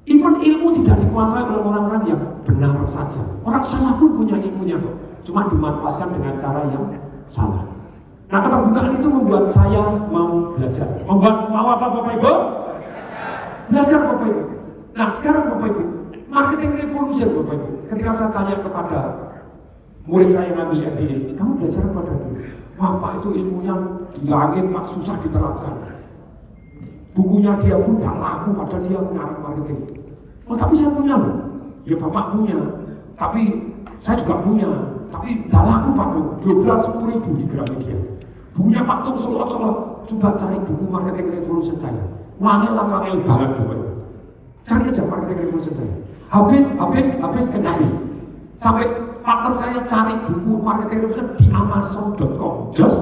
Even ilmu tidak dikuasai oleh orang-orang yang benar saja. Orang salah pun punya ilmunya kok. Cuma dimanfaatkan dengan cara yang salah. Nah, keterbukaan itu membuat saya mau belajar. Mau apa Bapak Ibu? Belajar Bapak Ibu. Nah, sekarang Bapak Ibu, marketing revolution Bapak Ibu. Ketika saya tanya kepada murid saya yang ngambil MBA, kamu belajar apa tadi? Wah Pak, itu ilmunya di langit Pak, susah diterapkan. Bukunya dia pun gak laku, padahal dia ngarang marketing. Oh tapi saya punya loh. Ya Bapak punya, tapi saya juga punya. Tapi gak laku Pak, 12.000 di Gramedia. Bukunya Pak Tung selot-selot. Coba cari buku marketing revolution saya. Wangel banget Bapak Ibu. Cari aja marketing revolution saya. Habis. Sampai partner saya cari buku marketing revolution di Amazon.com. Just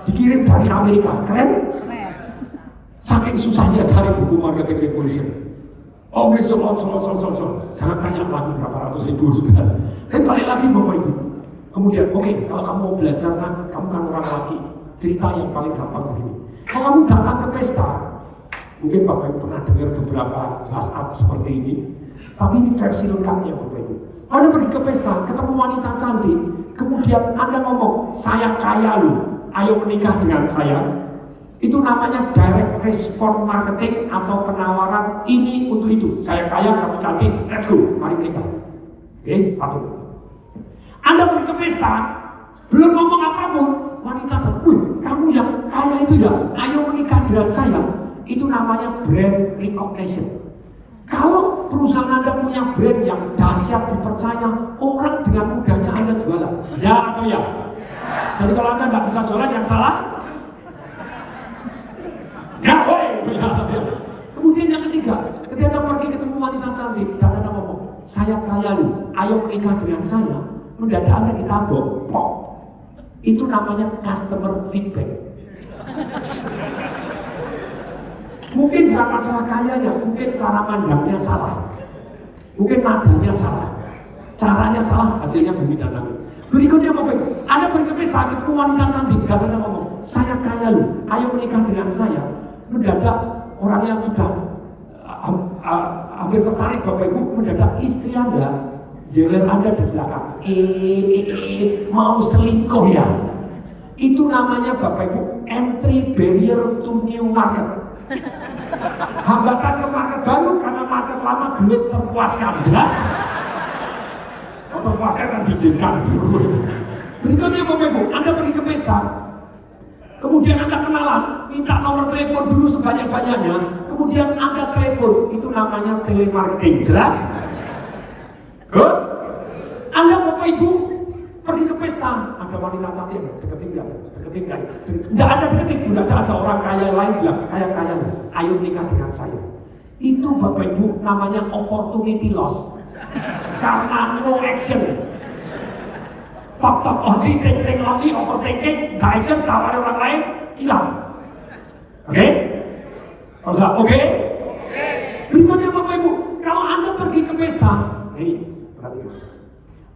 dikirim dari Amerika. Keren? Saking susahnya cari buku marketing revolution. Oh, selot. Jangan tanya lagu berapa ratus ribu sudah. Dan balik lagi Bapak Ibu. Kemudian, oke, kalau kamu mau belajar, kamu kan orang laki. Cerita yang paling gampang begini. Kalau kamu datang ke pesta, mungkin Bapak Ibu pernah dengar beberapa WhatsApp seperti ini. Tapi ini versi lengkapnya Bapak Ibu. Anda pergi ke pesta, ketemu wanita cantik, kemudian Anda ngomong, saya kaya loh, ayo menikah dengan saya. Itu namanya direct response marketing atau penawaran ini untuk itu. Saya kaya, kamu cantik, let's go, mari menikah. Oke, satu. Anda pergi ke pesta, belum ngomong apapun, wanita datang, kamu yang kaya itu ya, ayo menikah dengan saya. Itu namanya brand recognition. Kalau perusahaan Anda punya brand yang dahsyat dipercaya, orang dengan mudahnya Anda jualan. Ya atau ya? Jadi kalau Anda nggak bisa jualan, yang salah? Ya, ya. Kemudian yang ketiga, ketika Anda pergi ketemu wanita cantik dan Anda ngomong, saya kaya lu, ayo menikah dengan saya, mendadak Anda ditabok, pok. Itu namanya customer feedback. Mungkin bukan masalah kayanya, mungkin cara pandangnya salah, mungkin nadanya salah, caranya salah, hasilnya bumi dan langit. Berikutnya Bapak Ibu, Anda pergi ke pesta, ketemu wanita cantik, dan Anda ngomong, saya kaya loh, ayo menikah dengan saya. Mendadak orang yang sudah hampir tertarik Bapak Ibu, mendadak istri Anda, jeler Anda di belakang, mau selingkuh ya? Itu namanya Bapak Ibu, entry barrier to new market. Hambatan ke market baru karena market lama belum terpuaskan, jelas? Terpuaskan kan diizinkan. Berikutnya Bapak Ibu, Anda pergi ke pesta, kemudian Anda kenalan, minta nomor telepon dulu sebanyak-banyaknya, kemudian Anda telepon, itu namanya telemarketing, jelas? Good? Anda Bapak Ibu pergi ke pesta, ada wanita cantik, deketin nggak? Nggak ada deketin, nggak ada orang kaya lain bilang, saya kaya loh, ayo menikah dengan saya. Itu Bapak Ibu namanya opportunity loss. Karena no action, talk only, think only, overthinking, nggak action, tawarin orang lain, hilang. Oke? Oke? Berikutnya Bapak Ibu, kalau Anda pergi ke pesta, ini perhatikan,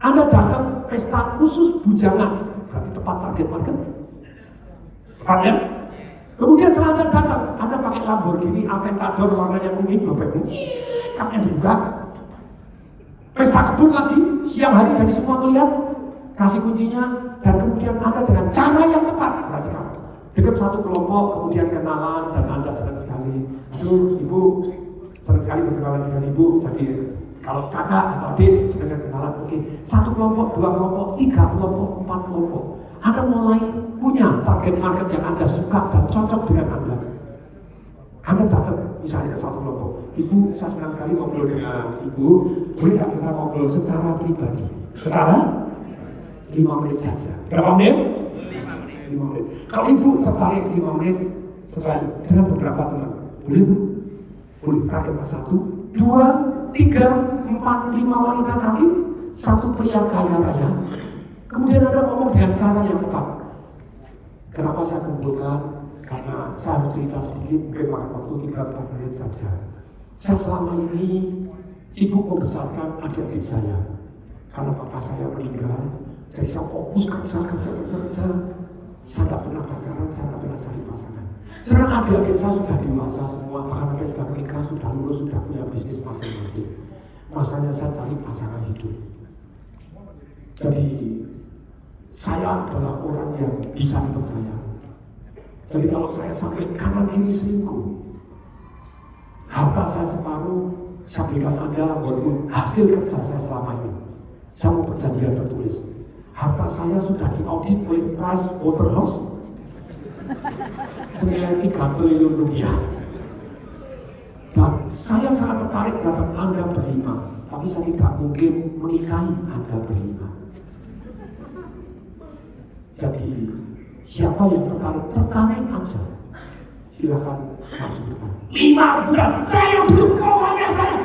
Anda datang pesta khusus bujangan, berarti tepat target market, tepat ya? Kemudian setelah Anda datang, Anda pakai Lamborghini Aventador warnanya kuning, Bapak Ibu, kapnya dibuka. Pesta kebun lagi, siang hari jadi semua melihat, kasih kuncinya, dan kemudian Anda dengan cara yang tepat, perhatikan, dekat satu kelompok, kemudian kenalan, dan Anda senang sekali. Itu Ibu senang sekali berkenalan dengan Ibu, jadi kalau kakak atau adik sedang kenalan, oke, satu kelompok, dua kelompok, tiga kelompok, empat kelompok. Anda mulai punya target market yang Anda suka dan cocok dengan Anda. Anda datang misalnya ke satu kelompok, Ibu, saya senang sekali ngobrol dengan Ibu, boleh nggak kita ngobrol secara pribadi? Secara 5 menit saja. Berapa menit? 5 menit. Kalau Ibu tertarik 5 menit setelah dengan beberapa teman, boleh Bu? Boleh. Target 1, 2, 3, 4, 5 wanita cantik, 1 pria kaya raya. Kemudian Anda ngomong dengan cara yang tepat. Kenapa saya kumpulkan? Karena saya harus cerita sedikit, mungkin makan waktu 3-4 menit saja. Saya selama ini sibuk membesarkan adik-adik saya. Karena papa saya meninggal, jadi saya fokus kerja. Saya tidak pernah pacaran, saya tidak pernah cari pasangan. Sekarang adik-adik saya sudah dewasa semua, bahkan ada sudah menikah, sudah lulus, sudah punya bisnis masing-masing. Masanya saya cari pasangan hidup. Jadi saya adalah orang yang bisa dipercaya. Jadi kalau saya sampai kanan kiri selingkuh, harta saya separuh, saya berikan Anda walaupun hasil kerja saya selama ini. Saya mau perjanjian tertulis. Harta saya sudah diaudit oleh Price Waterhouse senilai 3 triliun rupiah. Dan saya sangat tertarik terhadap Anda berlima, tapi saya tidak mungkin menikahi Anda berlima. Jadi siapa yang tertarik aja, silakan masuk depan. 5 bulan, saya dulu, pokoknya saya.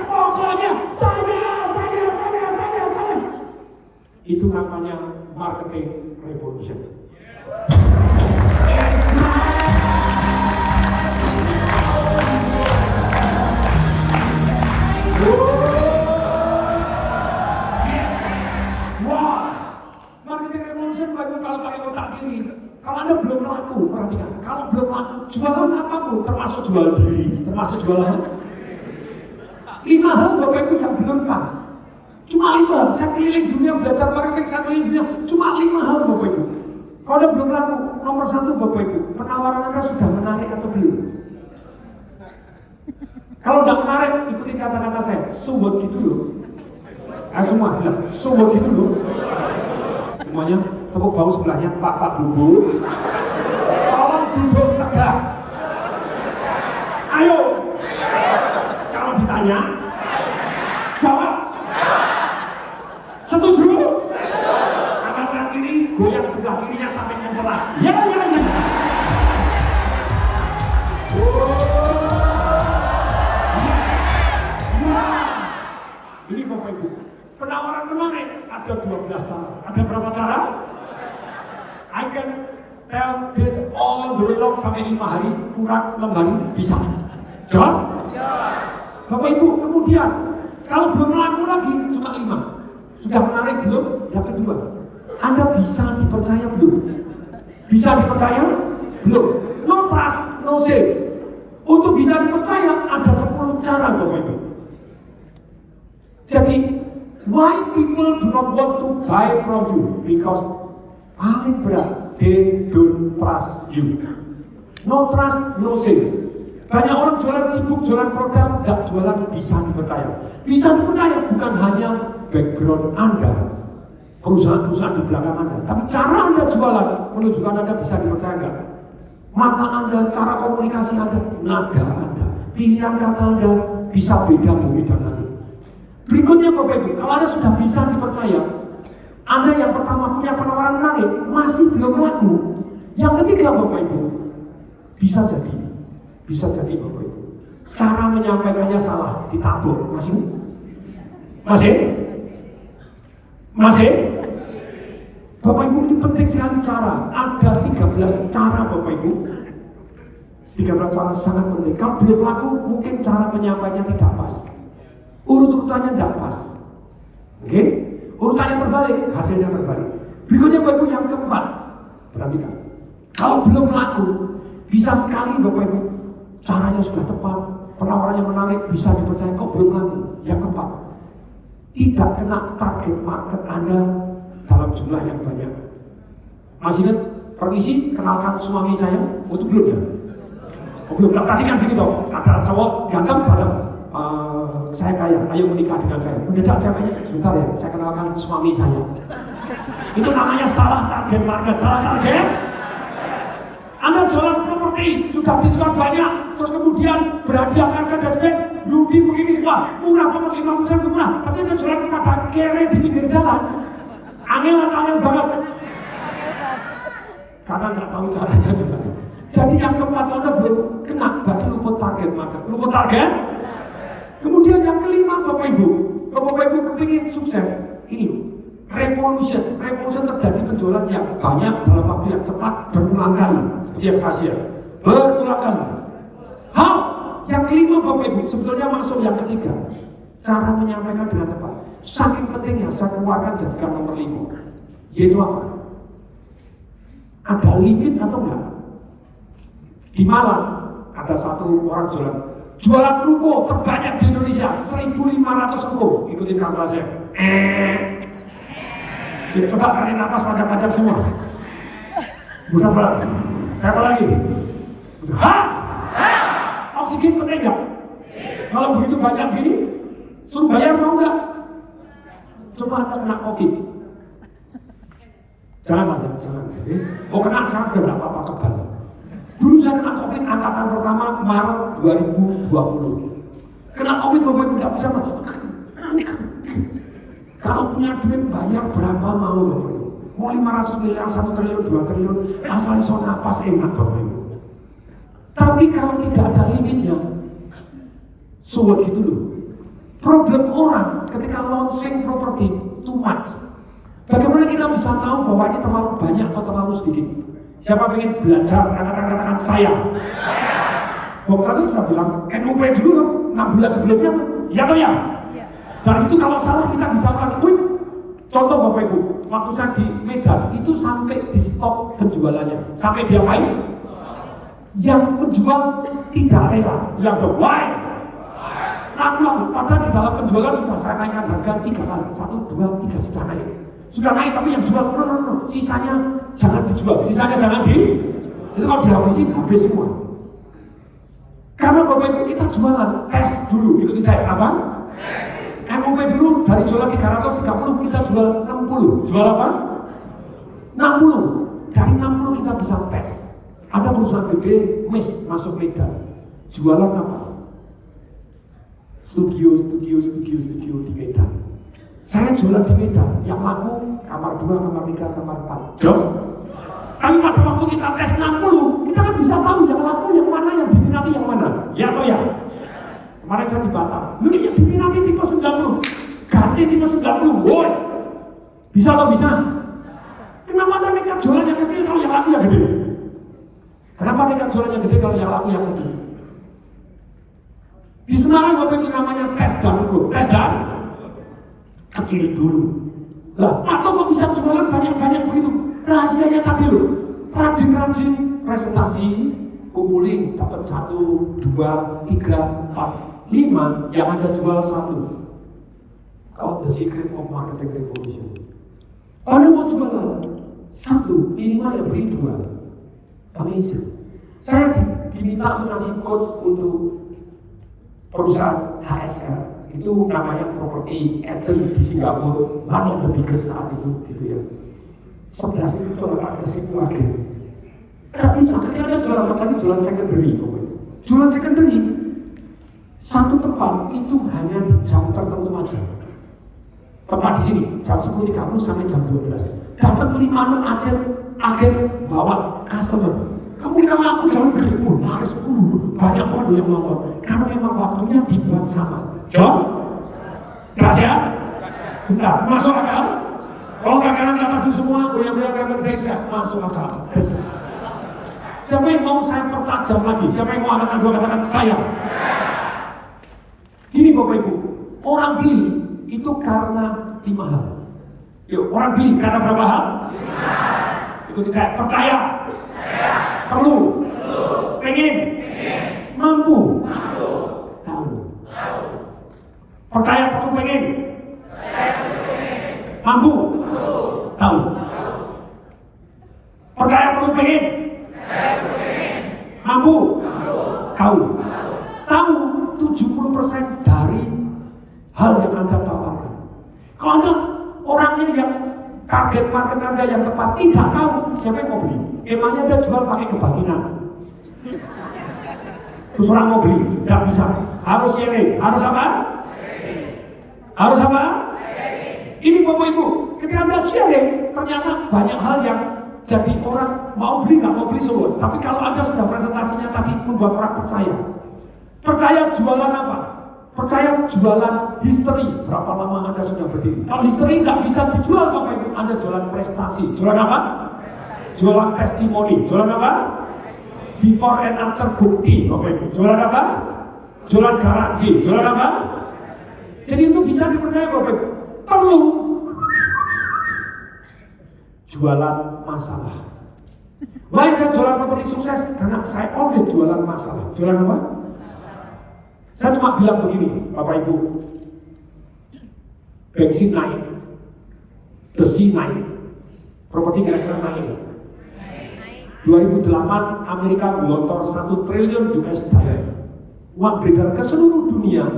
Itu namanya marketing revolution. Marketing revolution bagi kalau pakai otak kiri. Kalau Anda belum laku, perhatikan. Kalau belum laku, jualan apapun, termasuk jual diri, termasuk jualan 5 hal Bapak Ibu yang belum pas. Cuma 5 hal. Saya keliling dunia belajar marketing, saya keliling dunia. Cuma 5 hal Bapak Ibu. Kalau Anda belum laku, nomor 1 Bapak Ibu, penawaran Anda sudah menarik atau belum? Kalau tidak menarik, ikuti kata-kata saya. So what gitu loh. Semua bilang, so what gitu loh. Semuanya tepuk bahu sebelahnya, Pak Bubur. Tolong duduk tegak. Ayo. Kalau ditanya, jawab. Setuju? Angkat kiri, goyang sebelah kirinya sampai mencelat. Ya. Ini Bapak Ibu, penawaran menarik ada 12 cara. Ada berapa cara? I can tell this all the way long sampai 5 hari, kurang 6 hari, bisa. Jos? Bapak Ibu, kemudian kalau belum laku lagi cuma 5. Sudah menarik belum? Yang kedua, Anda bisa dipercaya belum? Bisa dipercaya? Belum. No trust, no save. Untuk bisa dipercaya ada 10 cara Bapak Ibu. Jadi, why people do not want to buy from you? Because paling berat, they don't trust you. No trust, no save. Banyak orang jualan sibuk, jualan produk, tidak jualan bisa dipercaya. Bisa dipercaya bukan hanya background Anda, perusahaan-perusahaan di belakang Anda, tapi cara Anda jualan menunjukkan Anda bisa dipercaya enggak? Mata Anda, cara komunikasi Anda, nada Anda, pilihan kata Anda bisa beda bumi dan langit. Berikutnya Bapak Ibu, kalau Anda sudah bisa dipercaya, Anda yang pertama punya penawaran menarik, masih belum laku. Yang ketiga Bapak Ibu, bisa jadi Bapak Ibu, cara menyampaikannya salah, ditabuk. Masih? Bapak Ibu, ini penting sekali cara. Ada 13 cara Bapak Ibu. 13 cara sangat penting. Kalau belum laku, mungkin cara menyampaikannya tidak pas. Urut-urutannya tidak pas. Oke? Urutannya terbalik, hasilnya terbalik. Berikutnya Bapak Ibu yang keempat. Perhatikan. Kalau belum laku, bisa sekali Bapak Ibu, caranya sudah tepat, penawarannya menarik, bisa dipercaya, kok belum laku. Yang keempat, tidak kena target market Anda dalam jumlah yang banyak. Masih ingat? Permisi, kenalkan suami saya. Itu belum ya? Belum. Tadi kan gini toh, ada cowok ganteng datang, saya kaya, ayo menikah dengan saya. Mendadak ceweknya, sebentar ya, saya kenalkan suami saya. Itu namanya salah target market, salah target. Anda jualan properti, sudah diskon banyak, terus kemudian berhadiah Mercedes-Benz, Rudy begini, wah murah banget, 5% murah. Tapi Anda jualan kepada kere di pinggir jalan, angel banget. Karena nggak tahu caranya juga. Jadi yang keempat Anda belum kena, berarti luput target market. Luput target. Kemudian yang kelima Bapak Ibu kepingin sukses, ini loh. Revolution terjadi penjualan yang banyak dalam waktu yang cepat berulang kali, seperti yang saya share, berulang kali. How? Yang kelima Bapak Ibu sebetulnya masuk yang ketiga, cara menyampaikan dengan tepat. Saking pentingnya saya keluarkan jadikan nomor 5, yaitu apa? Ada limit atau enggak? Di Malang ada satu orang jualan ruko terbanyak di Indonesia, 1.500 ruko. Ikutin kamera saya. Ya, coba tarik nafas panjang-panjang semua. Bukan pelan. Kayak apa lagi? Oksigen penting nggak? Kalau begitu banyak begini, suruh bayar mau nggak? Coba Anda kena COVID. Jangan. Oh kena sekarang sudah nggak apa-apa, kebal. Dulu saya kena COVID angkatan pertama Maret 2020. Kena COVID Bapak Ibu nggak bisa. Kalau punya duit bayar berapa mau Bapak Ibu? Mau 500 miliar, 1 triliun, 2 triliun, asal iso napas enak Bapak Ibu. Tapi kalau tidak ada limitnya, suwet gitu loh. Problem orang ketika launching properti too much. Bagaimana kita bisa tahu bahwa ini terlalu banyak atau terlalu sedikit? Siapa ingin belajar katakan saya? Dokter itu sudah bilang, NUP dulu 6 bulan sebelumnya tuh, iya atau ya? Dari situ kalau salah kita bisa bilang, contoh Bapak Ibu, waktu saya di Medan itu sampai di stop penjualannya, sampai diapain? Yang menjual tidak rela, yang why? Laku, padahal di dalam penjualan sudah saya naikkan harga 3 kali, 1, 2, 3 sudah naik, tapi yang jual no, sisanya jangan dijual, itu kalau dihabisin habis semua. Karena Bapak Ibu kita jualan, tes dulu, ikutin saya, apa? NUP dulu dari jualan 330 kita jual 60. Jual apa? 60. Dari 60 kita bisa tes. Ada perusahaan gede masuk Medan. Jualan apa? Studio di Medan. Saya jualan di Medan. Yang laku kamar 2, kamar 3, kamar 4. Jos. Tapi pada waktu kita tes 60, kita kan bisa tahu yang laku yang mana, yang diminati yang mana. Ya atau ya? Kemarin saya di Batam, lu yang diminati tipe 90, ganti tipe 90, woi, bisa atau bisa? Kenapa Anda nekat jualan yang kecil kalau yang laku yang gede? Kenapa nekat jualan yang gede kalau yang laku yang kecil? Di Semarang Bapak Ibu namanya tes dan ukur. Tes dan kecil dulu. Lah, atau kok bisa jualan banyak-banyak begitu? Rahasianya tadi loh, rajin-rajin presentasi, kumpulin dapat 1, 2, 3, 4, 5 yang Anda jual 1. Kalau the secret of marketing revolution. Anda mau jualan 1, minimal yang beli 2. Amazing. Saya diminta untuk ngasih coach untuk perusahaan HSR. Itu namanya property agent di Singapura, one of the biggest saat itu, gitu ya. 11 itu orang agresif agen. Tidak bisa, ketika Anda jualan, apalagi jualan secondary. Jualan secondary, satu tempat itu hanya di jam tertentu aja. Tempat di sini, jam 10.30 sampai jam 12. Datang 5-6 agen bawa customer. Kemungkinan aku jauh gede, harus 10, banyak orang yang nonton. Karena memang waktunya dibuat sama. Jos? Gak siap? Sebentar, masuk akal? Kalau kanan kata semua, goyang-goyang kamar saya masuk akal. Siapa yang mau saya pertajam lagi? Siapa yang mau angkat dua katakan saya? Gini Bapak Ibu, orang beli itu karena 5 hal. Yuk, orang beli karena berapa hal? 5 hal. Ikuti saya, percaya, perlu, pengen, mampu, tahu. Percaya, perlu, pengen, mampu, tahu. Percaya, perlu, pengen, mampu, tahu. Tahu 70% dari hal yang Anda tawarkan. Kalau Anda orangnya yang target market Anda yang tepat tidak tahu, siapa yang mau beli? Emangnya Anda jual pakai kebatinan? Terus orang mau beli, tidak bisa. Harus sharing. Harus apa? Harus apa? Ini Bapak Ibu, ketika Anda sharing, ternyata banyak hal yang jadi orang mau beli, nggak mau beli semua. Tapi kalau Anda sudah presentasinya tadi membuat orang percaya. Percaya jualan apa? Percaya jualan history. Berapa lama Anda sudah berdiri? Kalau history nggak bisa dijual Bapak Ibu, Anda jualan prestasi. Jualan apa? Jualan testimoni. Jualan apa? Before and after bukti Bapak Ibu. Jualan apa? Jualan garansi. Jualan apa? Jadi itu bisa dipercaya Bapak Ibu. Perlu jualan masalah. Why saya jualan properti sukses? Karena saya always jualan masalah. Jualan apa? Saya cuma bilang begini, Bapak Ibu, bensin naik, besi naik, properti kira-kira naik. 2008 Amerika gelontor 1 triliun US dollar. Uang beredar ke seluruh dunia.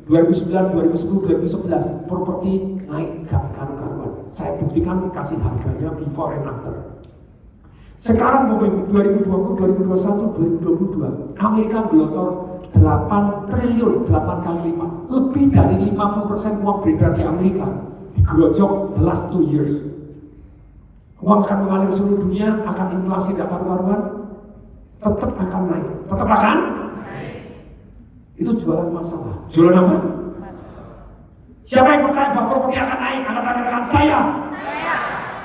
2009, 2010, 2011 properti naik gak karu-karuan. Saya buktikan kasih harganya before and after. Sekarang Bapak Ibu 2020, 2021, 2022 Amerika gelontor 8 triliun, 8 kali lipat. Lebih dari 50% uang beredar di Amerika digerojok the last 2 years. Uang akan mengalir seluruh dunia, akan inflasi tidak karu-karuan, tetap akan naik. Tetap akan naik. Itu jualan masalah. Jualan apa? Siapa yang percaya bahwa properti akan naik? Anda tanyakan saya.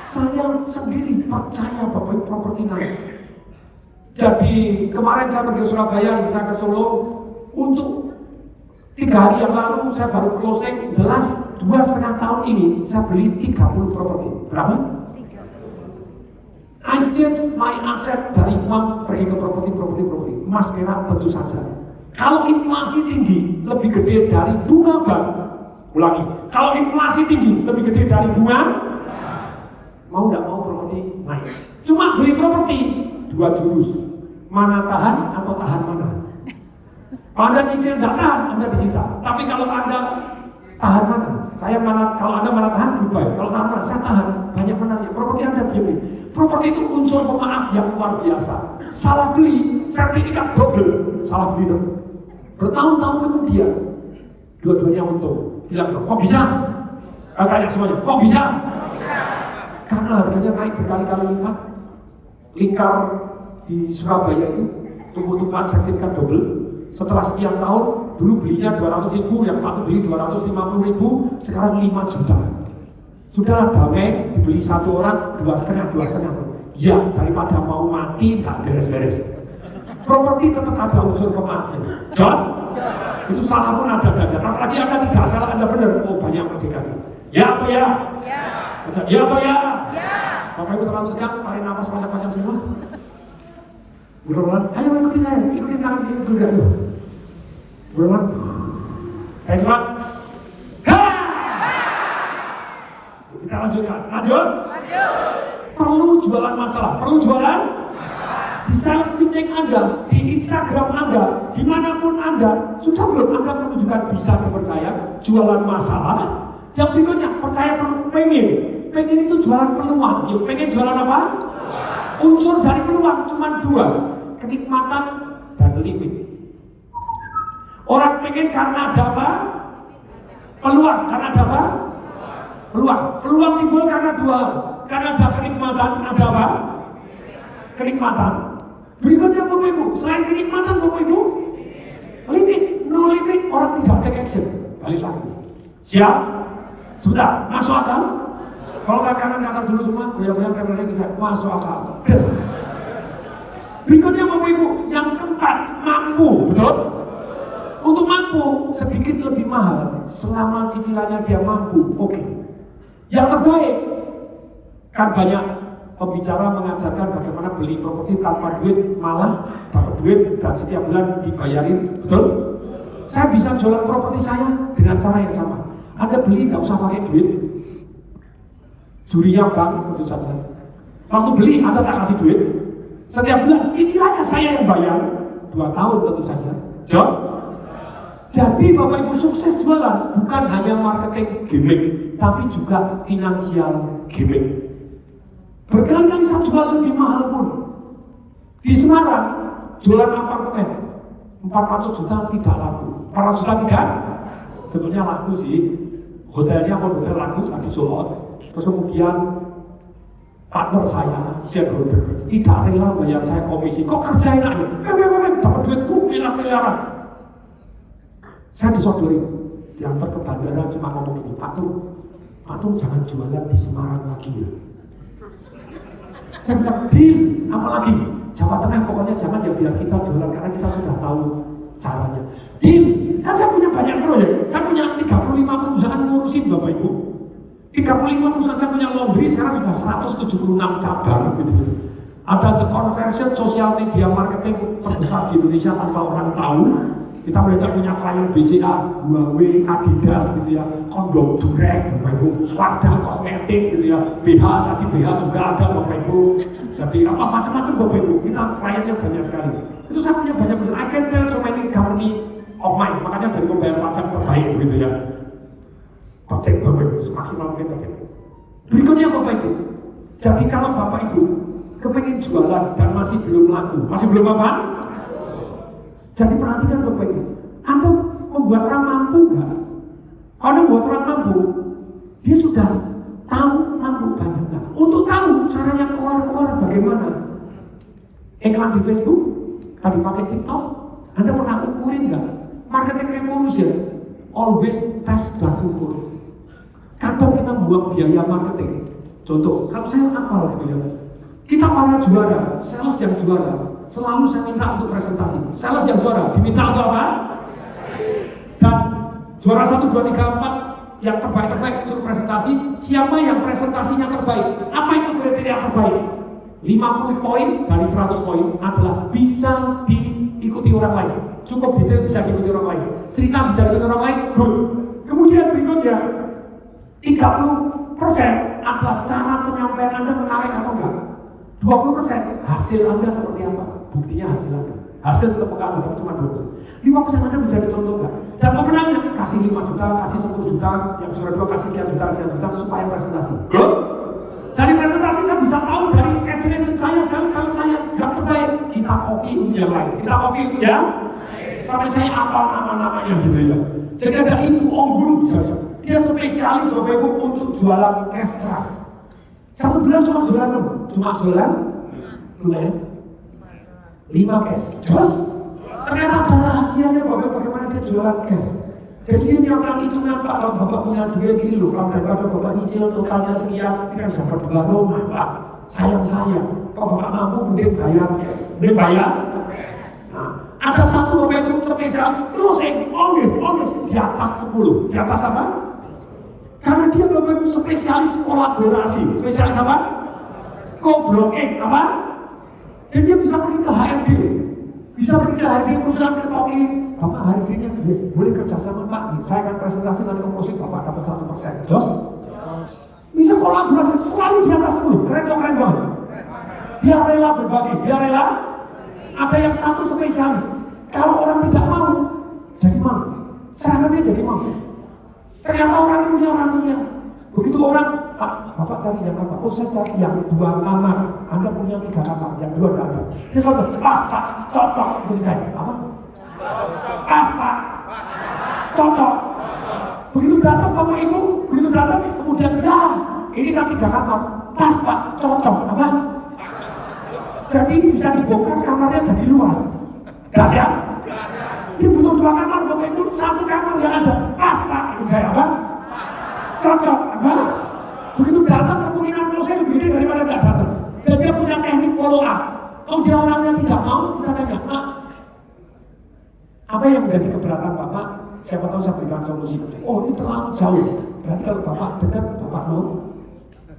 Saya sendiri percaya bahwa properti naik. Jadi kemarin saya pergi ke Surabaya, saya ke Solo. Untuk 3 hari yang lalu saya baru closing. The last 2,5 tahun ini saya beli 30 properti. Berapa? 30. I change my asset dari uang pergi ke properti. Emas merah tentu saja. Kalau inflasi tinggi lebih gede dari bunga bank. Ulangi. Kalau inflasi tinggi lebih gede dari bunga, mau nggak mau properti naik. Cuma beli properti 2 jurus. Mana tahan atau tahan mana? Kalau Anda nyicil nggak tahan, Anda disita. Tapi kalau Anda tahan mana? Kalau Anda mana tahan, goodbye. Kalau tahan mana? Saya tahan. Banyak menangnya. Properti Anda diemin. Properti itu unsur pemaaf yang luar biasa. Salah beli, sertifikat double. Salah beli itu. Bertahun-tahun kemudian, dua-duanya untung. Bilang dong, kok bisa? Tanya semuanya, kok bisa? Karena harganya naik berkali-kali lipat. Lingkar di Surabaya itu tumbuh-tumbuhan sertifikat double. Setelah sekian tahun, dulu belinya 200.000, yang satu beli 250.000, sekarang 5 juta. Sudah damai, dibeli 1 orang 2,5. Ya, daripada mau mati nggak beres-beres. Properti tetap ada unsur pemaafnya. Jos? Itu salah pun ada dasar. Apalagi Anda tidak salah, Anda benar. Oh, banyak merdekanya. Ya atau ya? Ya. Ya atau ya? Ya. Bapak Ibu terlalu tegang, tarik nafas panjang-panjang semua. Buruan, ayo ikutin saya, ikutin tangan ini juga ayo. Buruan. Kayak cepat. Kita lanjutkan. Lanjut. Perlu jualan masalah. Perlu jualan? Di sales pitching Anda, di Instagram Anda, dimanapun Anda, sudah belum Anda menunjukkan bisa dipercaya, jualan masalah. Yang berikutnya, percaya perlu pengen. Pengen itu jualan peluang. Yuk, pengen jualan apa? Unsur dari peluang cuma 2, kenikmatan dan limit. Orang pengen karena ada apa? Peluang. Karena ada apa? Peluang. Peluang timbul karena 2. Karena ada kenikmatan, ada apa? Kenikmatan. Berikutnya Bapak Ibu, selain kenikmatan Bapak Ibu, limit. No limit, orang tidak take action. Balik lagi. Siap? Sudah, masuk akal? Kalau kanan kata dulu semua, goyang-goyang tempelnya bisa masuk akal. Des. Berikutnya Bapak Ibu, yang keempat, mampu. Betul? Untuk mampu, sedikit lebih mahal. Selama cicilannya dia mampu, oke. Yang terbaik, kan banyak pembicara mengajarkan bagaimana beli properti tanpa duit, malah dapat duit dan setiap bulan dibayarin. Betul? Saya bisa jualan properti saya dengan cara yang sama. Anda beli nggak usah pakai duit, jurinya bank, tentu saja. Waktu beli Anda tak kasih duit, setiap bulan cicilannya saya yang bayar 2 tahun tentu saja. Jos? Jadi Bapak Ibu sukses jualan bukan hanya marketing gimmick, tapi juga finansial gimmick. Berkali-kali saya jual lebih mahal pun. Di Semarang jualan apartemen 400 juta tidak laku. 400 juta tidak? Sebenarnya laku sih. Hotelnya hotel laku tadi Solo. Terus kemudian partner saya, shareholder, tidak rela bayar saya komisi. Kok kerja enak ya? Dapat duitku miliar-miliaran. Saya disodorin, diantar ke bandara cuma ngomong gini, Pak Tung jangan jualan di Semarang lagi ya. Saya bilang, deal, apalagi Jawa Tengah pokoknya jangan ya, biar kita jualan karena kita sudah tahu caranya. Deal, kan saya punya banyak proyek, saya punya 35 perusahaan ngurusin Bapak Ibu. 35 perusahaan, saya punya laundry, sekarang sudah 176 cabang gitu ya. Ada The Conversion, social media marketing terbesar di Indonesia tanpa orang tahu. Kita mereka punya klien BCA, Huawei, Adidas gitu ya, kondom Durek, Bapak Ibu, Wardah kosmetik gitu ya, BH tadi BH juga ada Bapak Ibu. Jadi apa macam-macam Bapak Ibu, kita kliennya banyak sekali. Itu saya punya banyak perusahaan. I can tell so many company of mine, makanya dari pembayar pajak terbaik gitu ya. Kontek Bapak Ibu, semaksimal mungkin kontek. Berikutnya Bapak Ibu, jadi kalau Bapak Ibu kepingin jualan dan masih belum laku, masih belum apa? Jadi perhatikan Bapak Ibu, Anda membuat orang mampu nggak? Kalau Anda membuat orang mampu, dia sudah tahu mampu banyak nggak? Untuk tahu caranya keluar bagaimana? Iklan di Facebook, tadi pakai TikTok, Anda pernah ukurin nggak? Marketing revolution, always test dan ukur. Kadang kita buang biaya marketing. Contoh, kalau saya apal gitu ya, kita para juara, sales yang juara, selalu saya minta untuk presentasi. Sales yang juara diminta untuk apa? Dan juara 1, 2, 3, 4 yang terbaik suruh presentasi. Siapa yang presentasinya terbaik? Apa itu kriteria terbaik? 50 poin dari 100 poin adalah bisa diikuti orang lain. Cukup detail bisa diikuti orang lain. Cerita bisa diikuti orang lain, good. Kemudian berikutnya 30% adalah cara penyampaian Anda menarik atau enggak. 20% hasil Anda seperti apa? Buktinya hasil Anda. Hasil tetap pengaruh, tapi cuma 20%. 5% Anda bisa dicontoh enggak? Dan pemenangnya kasih 5 juta, kasih 10 juta, yang juara 2 kasih sekian juta supaya presentasi. Good. Dari presentasi saya bisa tahu dari agent saya, sales saya yang terbaik. Kita copy untuk yang lain. Kita copy untuk yang sampai saya apa nama-namanya gitu ya. Jadi ada Ibu Onggun misalnya. Dia spesialis Bapak Ibu untuk jualan cash trust. 1 bulan cuma jualan 5 cash. Terus ternyata ada rahasianya Bapak bagaimana dia jualan cash. Jadi dia nyiapkan hitungan, Pak, kalau Bapak punya duit gini loh, kalau daripada Bapak nyicil totalnya sekian, kita bisa dapat 2 rumah, Pak. Sayang saya, kalau Bapak mampu mending bayar cash. Mending bayar. Nah, Ada satu Bapak Ibu spesialis closing, always di atas 10. Di atas apa? Karena dia Bapak Ibu spesialis kolaborasi. Spesialis apa? Co-broking apa? Jadi dia bisa pergi ke HRD. Bisa pergi ke HRD perusahaan ketokin. Bapak HRD-nya, yes, boleh kerja sama Pak. Nih, saya akan presentasi nanti ke closing, Bapak dapat 1%. Jos? Bisa kolaborasi selalu di atas 10. Keren banget. Dia rela berbagi, dia rela. Ada yang satu spesialis. Kalau orang tidak mau, jadi mau. Serahkan dia jadi mau. Ternyata orang ini punya rahasia. Begitu orang, Pak, Bapak cari yang apa? Oh, saya cari yang 2 kamar. Anda punya 3 kamar, yang 2 tidak ada. Dia selalu, pas Pak, cocok. Jadi saya, apa? Pas Pak, cocok. Begitu datang Bapak Ibu, begitu datang, kemudian ya, ini kan 3 kamar. Pas Pak, cocok. Apa? Jadi ini bisa dibongkar, kamarnya jadi luas. Dahsyat. Ini butuh 2 kamar, Bapak Ibu, 1 kamar yang ada. Pas Pak, itu saya apa? Cocok, apa? Begitu datang kemungkinan closing lebih gede daripada tidak datang. Dan dia punya teknik follow up. Kalau dia orangnya tidak mau, kita tanya, Pak, apa yang menjadi keberatan Bapak? Siapa tahu saya berikan solusi. Oh, ini terlalu jauh. Berarti kalau Bapak dekat, Bapak mau?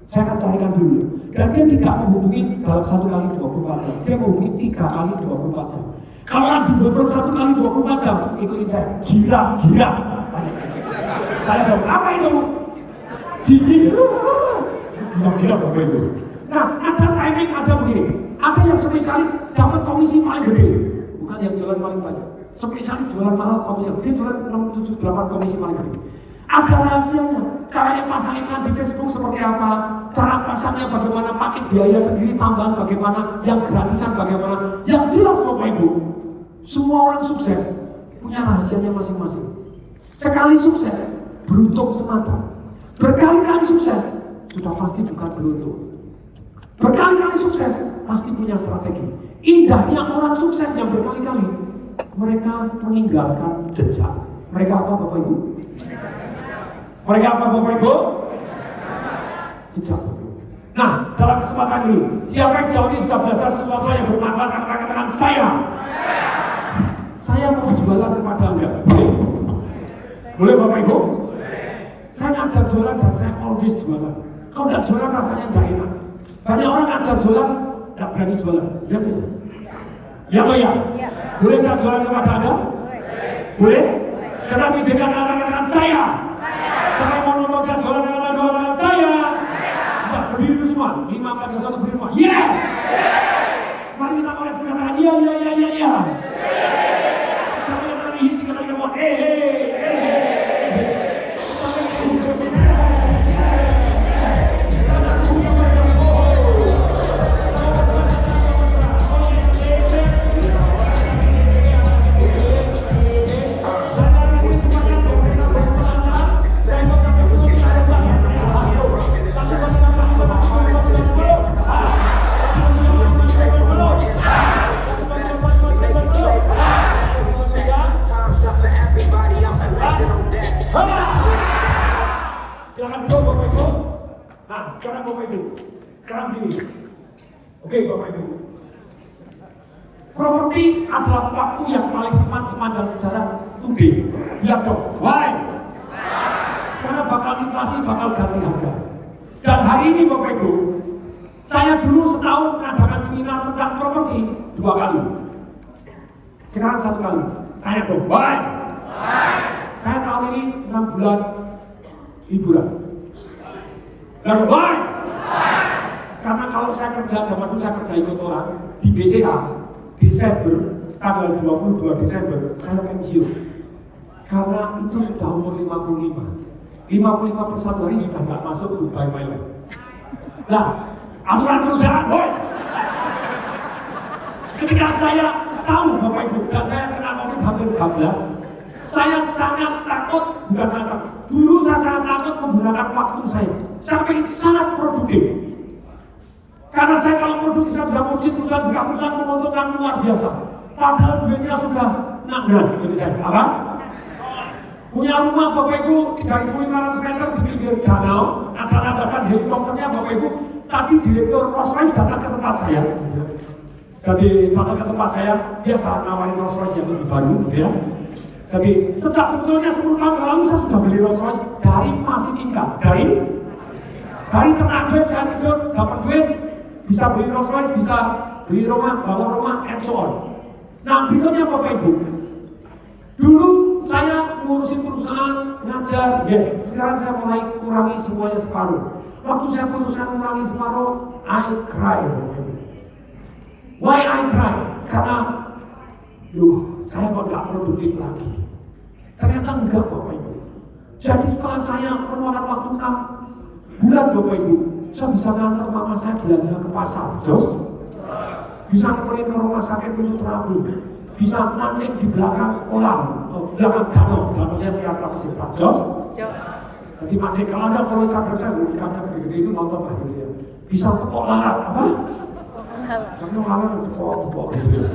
Saya akan carikan dulu ya. Dan dia tidak menghubungi dalam 1 kali 24 jam. Dia menghubungi 3 kali 24 jam. Kalau orang dibeber 1 kali 24 jam, ikutin saya. Gila. Tanya dong, apa itu? Jijik. Gila Bapak Ibu. Nah, ada timing, ada begini. Ada yang spesialis dapat komisi paling gede. Bukan yang jualan paling banyak. Spesialis jualan mahal komisi. Dia jualan 6, 7, 8 komisi paling gede. Ada rahasianya. Caranya pasang iklan di Facebook seperti apa? Cara pasangnya bagaimana? Pakai biaya sendiri, tambahan bagaimana? Yang gratisan bagaimana? Yang jelas Bapak Ibu, semua orang sukses punya rahasianya masing-masing. Sekali sukses, beruntung semata. Berkali-kali sukses, sudah pasti bukan beruntung. Berkali-kali sukses, pasti punya strategi. Indahnya orang sukses yang berkali-kali, mereka meninggalkan jejak. Mereka apa Bapak Ibu? Mereka apa Bapak Ibu? Jejak. Nah, dalam kesempatan ini, siapa yang sejauh ini sudah belajar sesuatu yang bermanfaat, katakan saya. Saya mau jualan kepada Anda. Boleh Bapak Ibu? Saya ngajar jualan dan saya always jualan. Kalau tidak jualan rasanya tidak enak. Banyak orang ngajar jualan, tidak berani jualan. Ya tidak? Ya atau ya? Boleh saya jualan kepada Anda? Boleh? Siapa mengizinkan katakan saya? Siapa yang mau nonton saya jualan dengan doa saya? Nah, berdiri dulu semua. 5, 4, 3, 1, berdiri semua. Yes! Mari kita mulai berkatakan iya. Sampai kita lagi 3 kali ngomong silakan duduk Bapak Ibu. Nah, sekarang Bapak Ibu. Sekarang gini. Oke Bapak Ibu. Properti adalah waktu yang paling tepat sepanjang sejarah today. Lihat dong. Why? Karena bakal inflasi, bakal ganti harga. Dan hari ini Bapak Ibu, saya dulu setahun mengadakan seminar tentang properti 2 kali. Sekarang 1 kali. Tanya dong. Why? Saya tahun ini 6 bulan liburan. Lalu why? Karena kalau saya kerja, zaman dulu saya kerja ikut orang di BCA, Desember, tanggal 22 Desember, saya pensiun. Karena itu sudah umur 55. 55 per 1 hari sudah nggak masuk goodbye my life. Nah, aturan perusahaan, boy. Ketika saya tahu Bapak Ibu, dan saya kena COVID hampir 14, saya sangat takut, bukan sangat takut. Dulu saya sangat takut menggunakan waktu saya. Saya pengen sangat produktif. Karena saya kalau produktif saya bisa ngurusin perusahaan, bukan perusahaan menguntungkan luar biasa. Padahal duitnya sudah nanggal. Jadi saya, apa? Punya rumah Bapak Ibu 3.500 meter di pinggir danau, ada landasan helikopternya Bapak Ibu. Tadi direktur Rolls-Royce datang ke tempat saya. Jadi datang ke tempat saya, biasa nawarin Rolls Royce yang lebih baru gitu ya. Jadi sejak sebetulnya 10 tahun yang lalu saya sudah beli Rolls Royce dari passive income, dari ternak duit saya tidur, dapat duit, bisa beli Rolls Royce, bisa beli rumah, bangun rumah, and so on. Nah berikutnya Bapak Ibu, dulu saya ngurusin perusahaan, ngajar, yes. Sekarang saya mulai kurangi semuanya separuh. Waktu saya putuskan kurangi separuh, I cry, Bapak Ibu. Why I cry? Karena, saya kok nggak produktif lagi. Ternyata enggak, Bapak Ibu. Jadi setelah saya meluangkan waktu 6 bulan, Bapak Ibu, saya bisa ngantar mama saya belanja ke pasar, jos. Bisa nemenin ke rumah sakit untuk terapi. Bisa mancing di belakang kolam, belakang danaunya sekarang aku sih, jos. Jadi mancing, kalau ada kalau ikan saya, ikannya gede-gede itu nonton lah gitu ya. Bisa tepok lalat, apa? Contoh lalat tepok gitu ya.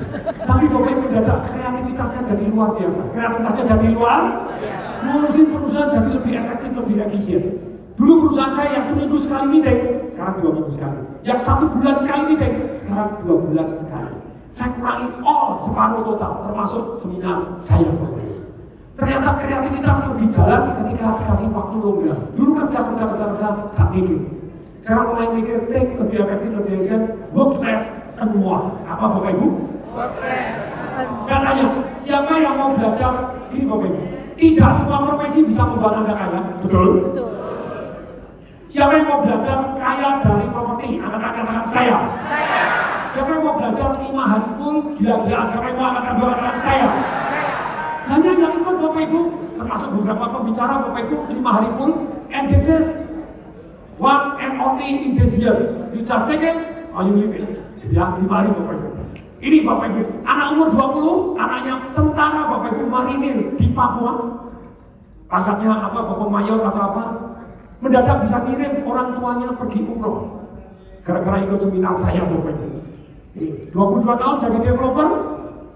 Tapi Bapak Ibu mendadak kreativitasnya jadi luar biasa. Kreativitasnya jadi luar, ngurusin perusahaan jadi lebih efektif, lebih efisien. Dulu perusahaan saya yang seminggu sekali meeting, sekarang 2 minggu sekali. Yang 1 bulan sekali meeting, sekarang 2 bulan sekali. Saya kurangi separuh total, termasuk seminar saya Bapak Ibu. Ternyata kreativitas lebih jalan ketika dikasih waktu longgar. Dulu kerja, gak mikir. Sekarang mulai mikir, take lebih efektif, lebih efisien, work less and more. Apa Bapak Ibu? Work less. Saya tanya, siapa yang mau belajar? Gini Bapak Ibu, tidak semua profesi bisa membuat Anda kaya, betul? Betul. Siapa yang mau belajar kaya dari properti? Angkat tangan saya. Siapa yang mau belajar 5 hari full gila-gilaan? Siapa yang mau angkat tangan saya? Banyak yang ikut Bapak Ibu, termasuk beberapa pembicara Bapak Ibu 5 hari full, and this is one and only in this year. You just take it, or you leave it. Jadi ya, 5 hari Bapak Ibu. Ini Bapak Ibu, anak umur 20, anaknya tentara Bapak Ibu, marinir di Papua. Pangkatnya apa, Bapak Mayor atau apa, mendadak bisa ngirim orang tuanya pergi umroh. Gara-gara ikut seminar saya Bapak Ibu. Ini 22 tahun jadi developer,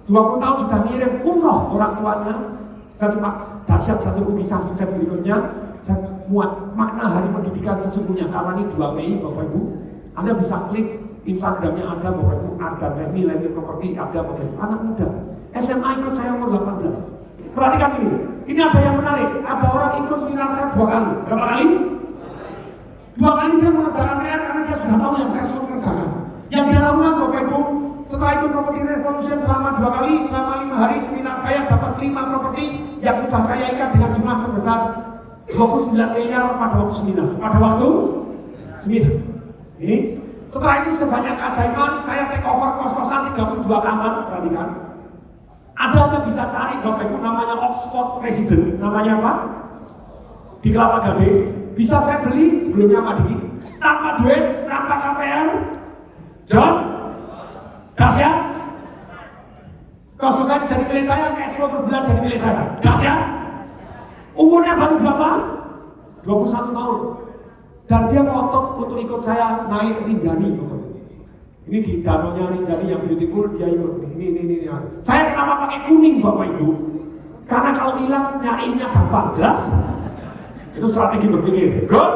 20 tahun sudah ngirim umroh orang tuanya. Saya cuma dahsyat satu kisah sukses berikutnya. Saya muat makna hari pendidikan sesungguhnya karena ini 2 Mei Bapak Ibu. Anda bisa klik Instagramnya ada Bapak Ibu, ada Lemi Properti, ada Bapak Ibu. Anak muda, SMA ikut saya umur 18. Perhatikan ini ada yang menarik. Ada orang ikut seminar saya 2 kali. Berapa kali? 2 kali dia mengerjakan PR karena dia sudah tahu yang saya suruh mengerjakan. Yang dia lakukan Bapak Ibu, setelah ikut Property Revolution selama 2 kali, selama 5 hari seminar saya dapat 5 properti yang sudah saya ikat dengan jumlah sebesar 29 miliar pada waktu seminar. Pada waktu seminar. Ini setelah itu sebanyak keajaiban, saya take over kos-kosan 32 kamar, perhatikan. Ada yang bisa cari Bapak Ibu namanya Oxford Resident, namanya apa? Di Kelapa Gading. Bisa saya beli sebelumnya Pak Diki, tanpa duit, tanpa KPR. Jos, dahsyat. Kos-kosan jadi milik saya, cash flow per bulan jadi milik saya. Dahsyat. Umurnya baru berapa? 21 tahun. Dan dia ngotot untuk ikut saya naik Rinjani. Ini di danaunya Rinjani yang beautiful, dia ikut. Ini. Saya kenapa pakai kuning Bapak Ibu? Karena kalau hilang nyariinnya gampang, jelas? Itu strategi berpikir. Good?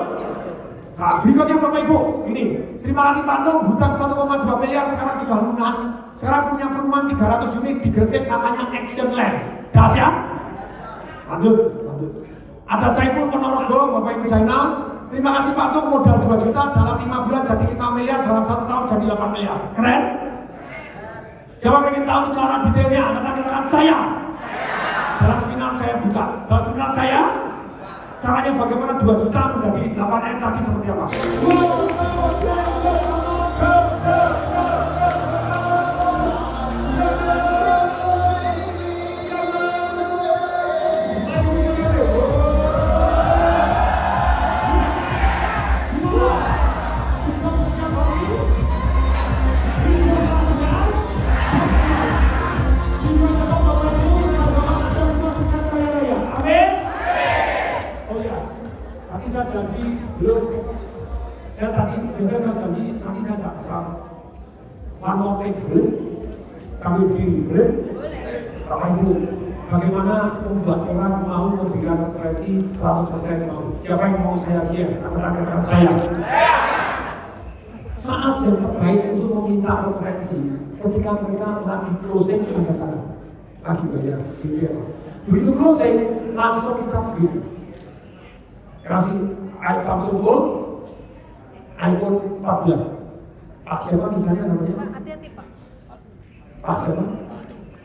Nah, berikutnya Bapak Ibu, ini. Terima kasih Pak Tung, hutang 1,2 miliar sekarang sudah lunas. Sekarang punya perumahan 300 unit di Gresik namanya Action Land. Dahsyat? Lanjut. Ada Saiful Ponorogo, Bapak Ibu Zainal. Terima kasih Pak Tung, modal 2 juta dalam 5 bulan jadi 5 miliar, dalam 1 tahun jadi 8 miliar. Keren? Siapa ingin tahu cara detailnya? Angkat saya. Dalam seminar saya buka. Dalam seminar saya, caranya bagaimana 2 juta menjadi 8M tadi seperti apa? Saya janji nanti saya tidak bisa one more thing, boleh? Sambil berdiri, boleh? Bapak Ibu, bagaimana membuat orang mau memberikan referensi 100% mau? Siapa yang mau saya share? Angkat saya. saat yang terbaik untuk meminta referensi ketika mereka lagi closing tanda tangan, lagi bayar DP. Begitu closing, langsung kita begini. Kasih Samsung Fold, iPhone 14. Pak siapa misalnya namanya? Hati-hati Pak. Pak siapa?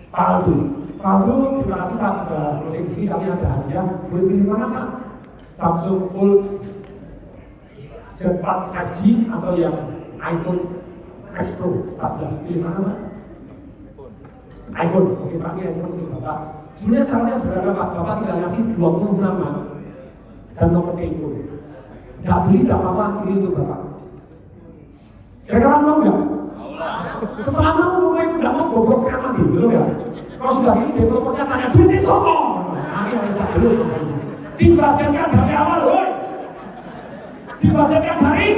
Pak Aldo. Pak Aldo, terima kasih Pak sudah closing sini, kami ada hadiah. Boleh pilih mana Pak? Samsung Fold Z4 5G atau yang iPhone X Pro 14. Pilih mana Pak? iPhone. Oke Pak, ini iPhone untuk Bapak. Sebenarnya syaratnya sederhana Pak, Bapak tidak ngasih 20 nama dan nomor telepon. Nggak beli, nggak apa-apa, ini untuk Bapak. Kira-kira mau nggak? Setelah mau itu nggak mau goblok sekarang lagi, belum ya? Kalau sudah ini developernya tanya, duitnya sokong! Nah, ini harus dulu. Dibahaskan dari awal, woi! Dibahaskan dari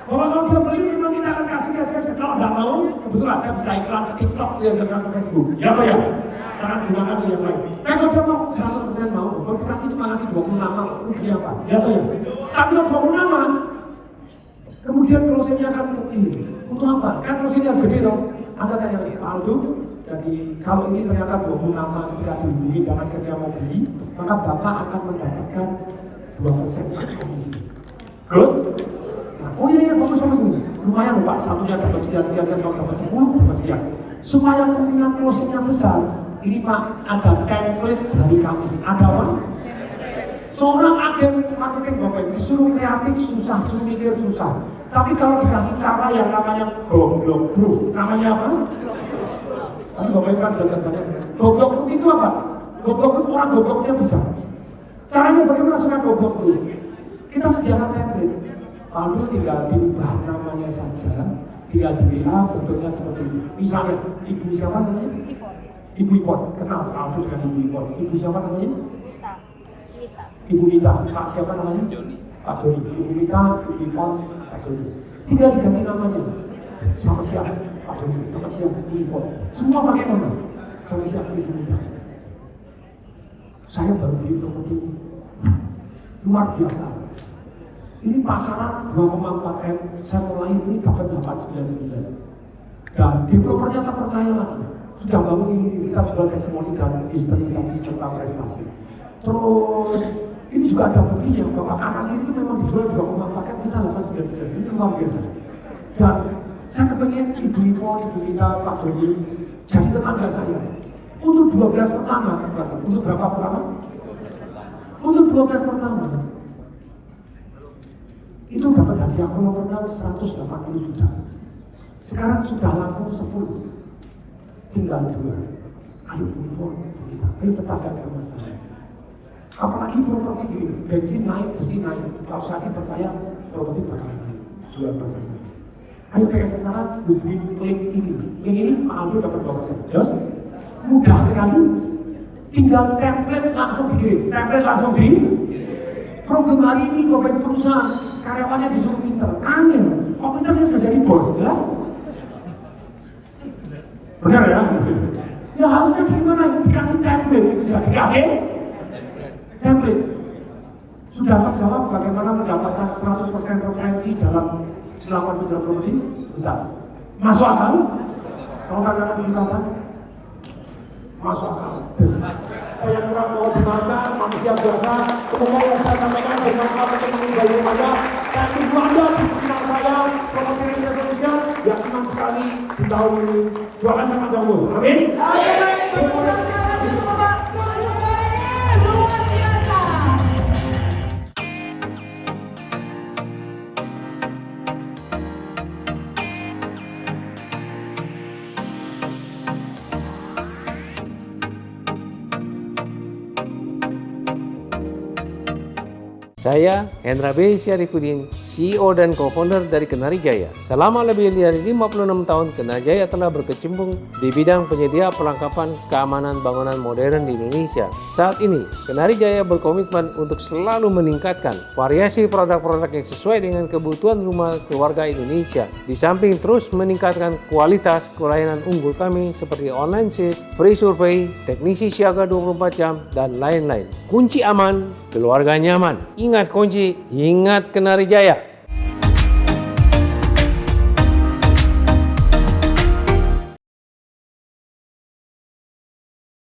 bahwa kalau dia beli memang kita akan kasih cash. Kalau nggak mau, kebetulan saya bisa iklan ke TikTok, saya bisa iklan ke Facebook. Ya apa ya? Jangan gunakan yang lain. Kalau dia mau 100% mau, kalau dikasih cuma ngasih 20 nama, rugi apa? Ya apa ya? Tapi kalau 20 nama, kemudian closing-nya akan kecil. Untuk apa? Kan closing-nya gede dong. Anda tanya Pak Aldo, jadi kalau ini ternyata 20 nama ketika dihubungi dan akhirnya mau beli, maka Bapak akan mendapatkan 2% komisi. Good? Oh iya, bagus. Lumayan loh Pak, satunya dapat sekian, kalau dapat 10, dapat sekian. Supaya kemungkinan closing-nya besar, ini Pak, ada template dari kami. Ada apa? Seorang agen marketing Bapak disuruh kreatif susah, suruh mikir susah. Tapi kalau dikasih cara yang namanya goblok proof, namanya apa? Tapi Bapak kan belajar banyak. Goblok proof itu apa? Goblok proof, orang gobloknya bisa. Caranya bagaimana supaya goblok proof? Kita sediakan template. Lalu tinggal diubah namanya saja, tinggal di WA bentuknya seperti ini. Misalnya, ibu siapa namanya? Ibu Ivon, kenal Aldo dengan Ibu Ivon. Ibu siapa namanya? Ibu Mita. Pak siapa namanya? Pak Joni. Ibu Mita, Ibu Ivon, Pak Joni. Tinggal diganti namanya. Sama siapa? Pak Joni. Sama siapa? Ibu Ivon. Semua pakai nama. Sama siapa? Ibu Mita. Saya baru beli properti ini. Luar biasa. Ini pasaran 2,4 M, saya mulai ini dapat 499. Dan developernya terpercaya lagi. Sudah bangun ini, kita jual testimoni dan history tadi serta prestasi. Terus ini juga ada buktinya bahwa kanan kiri itu memang dijual 2,4 M, kita 899. Ini luar biasa. Dan saya kepengen Ibu Ivo, Ibu Mita, Pak Joni jadi tetangga saya. Untuk 12 pertama, berarti untuk berapa pertama? Untuk 12 pertama. Itu dapat hadiah kolonial 180 juta. Sekarang sudah laku 10. Tinggal 2. Ayo Bu Ivon, kita. Ayo tetangga sama saya. Apalagi properti ini, bensin naik, besi naik. Kalau saya sih percaya properti bakal naik. Jual pasangan. Ayo pakai sekarang, hubungi link ini. Link ini Pak Aldo dapat 2%. Just mudah sekali. Tinggal template langsung dikirim. Template langsung di. Problem hari ini beberapa perusahaan karyawannya disuruh pinter, aneh. Komputernya sudah jadi bos, jelas? Benar ya? Ya harusnya gimana? Dikasih template, itu sudah dikasih template. Sudah terjawab bagaimana mendapatkan 100% referensi dalam melakukan penjualan properti? Sebentar. Masuk akal? Kalau tangan di atas? Masuk akal. Yang kurang mau dimakan, manusia biasa. Semoga yang saya sampaikan bermanfaat untuk meninggalkan Anda. Dan tunggu Anda di sekitar saya, Properti Riset Indonesia, yang senang sekali di tahun ini. Doakan sama jauh. Amin. Saya Hendra B. Syarifudin, CEO dan co-founder dari Kenari Jaya. Selama lebih dari 56 tahun, Kenari Jaya telah berkecimpung di bidang penyedia perlengkapan keamanan bangunan modern di Indonesia. Saat ini, Kenari Jaya berkomitmen untuk selalu meningkatkan variasi produk-produk yang sesuai dengan kebutuhan rumah keluarga Indonesia. Di samping terus meningkatkan kualitas layanan unggul kami seperti online sales, free survey, teknisi siaga 24 jam, dan lain-lain. Kunci aman, keluarga nyaman. Ingat kunci, ingat Kenari Jaya.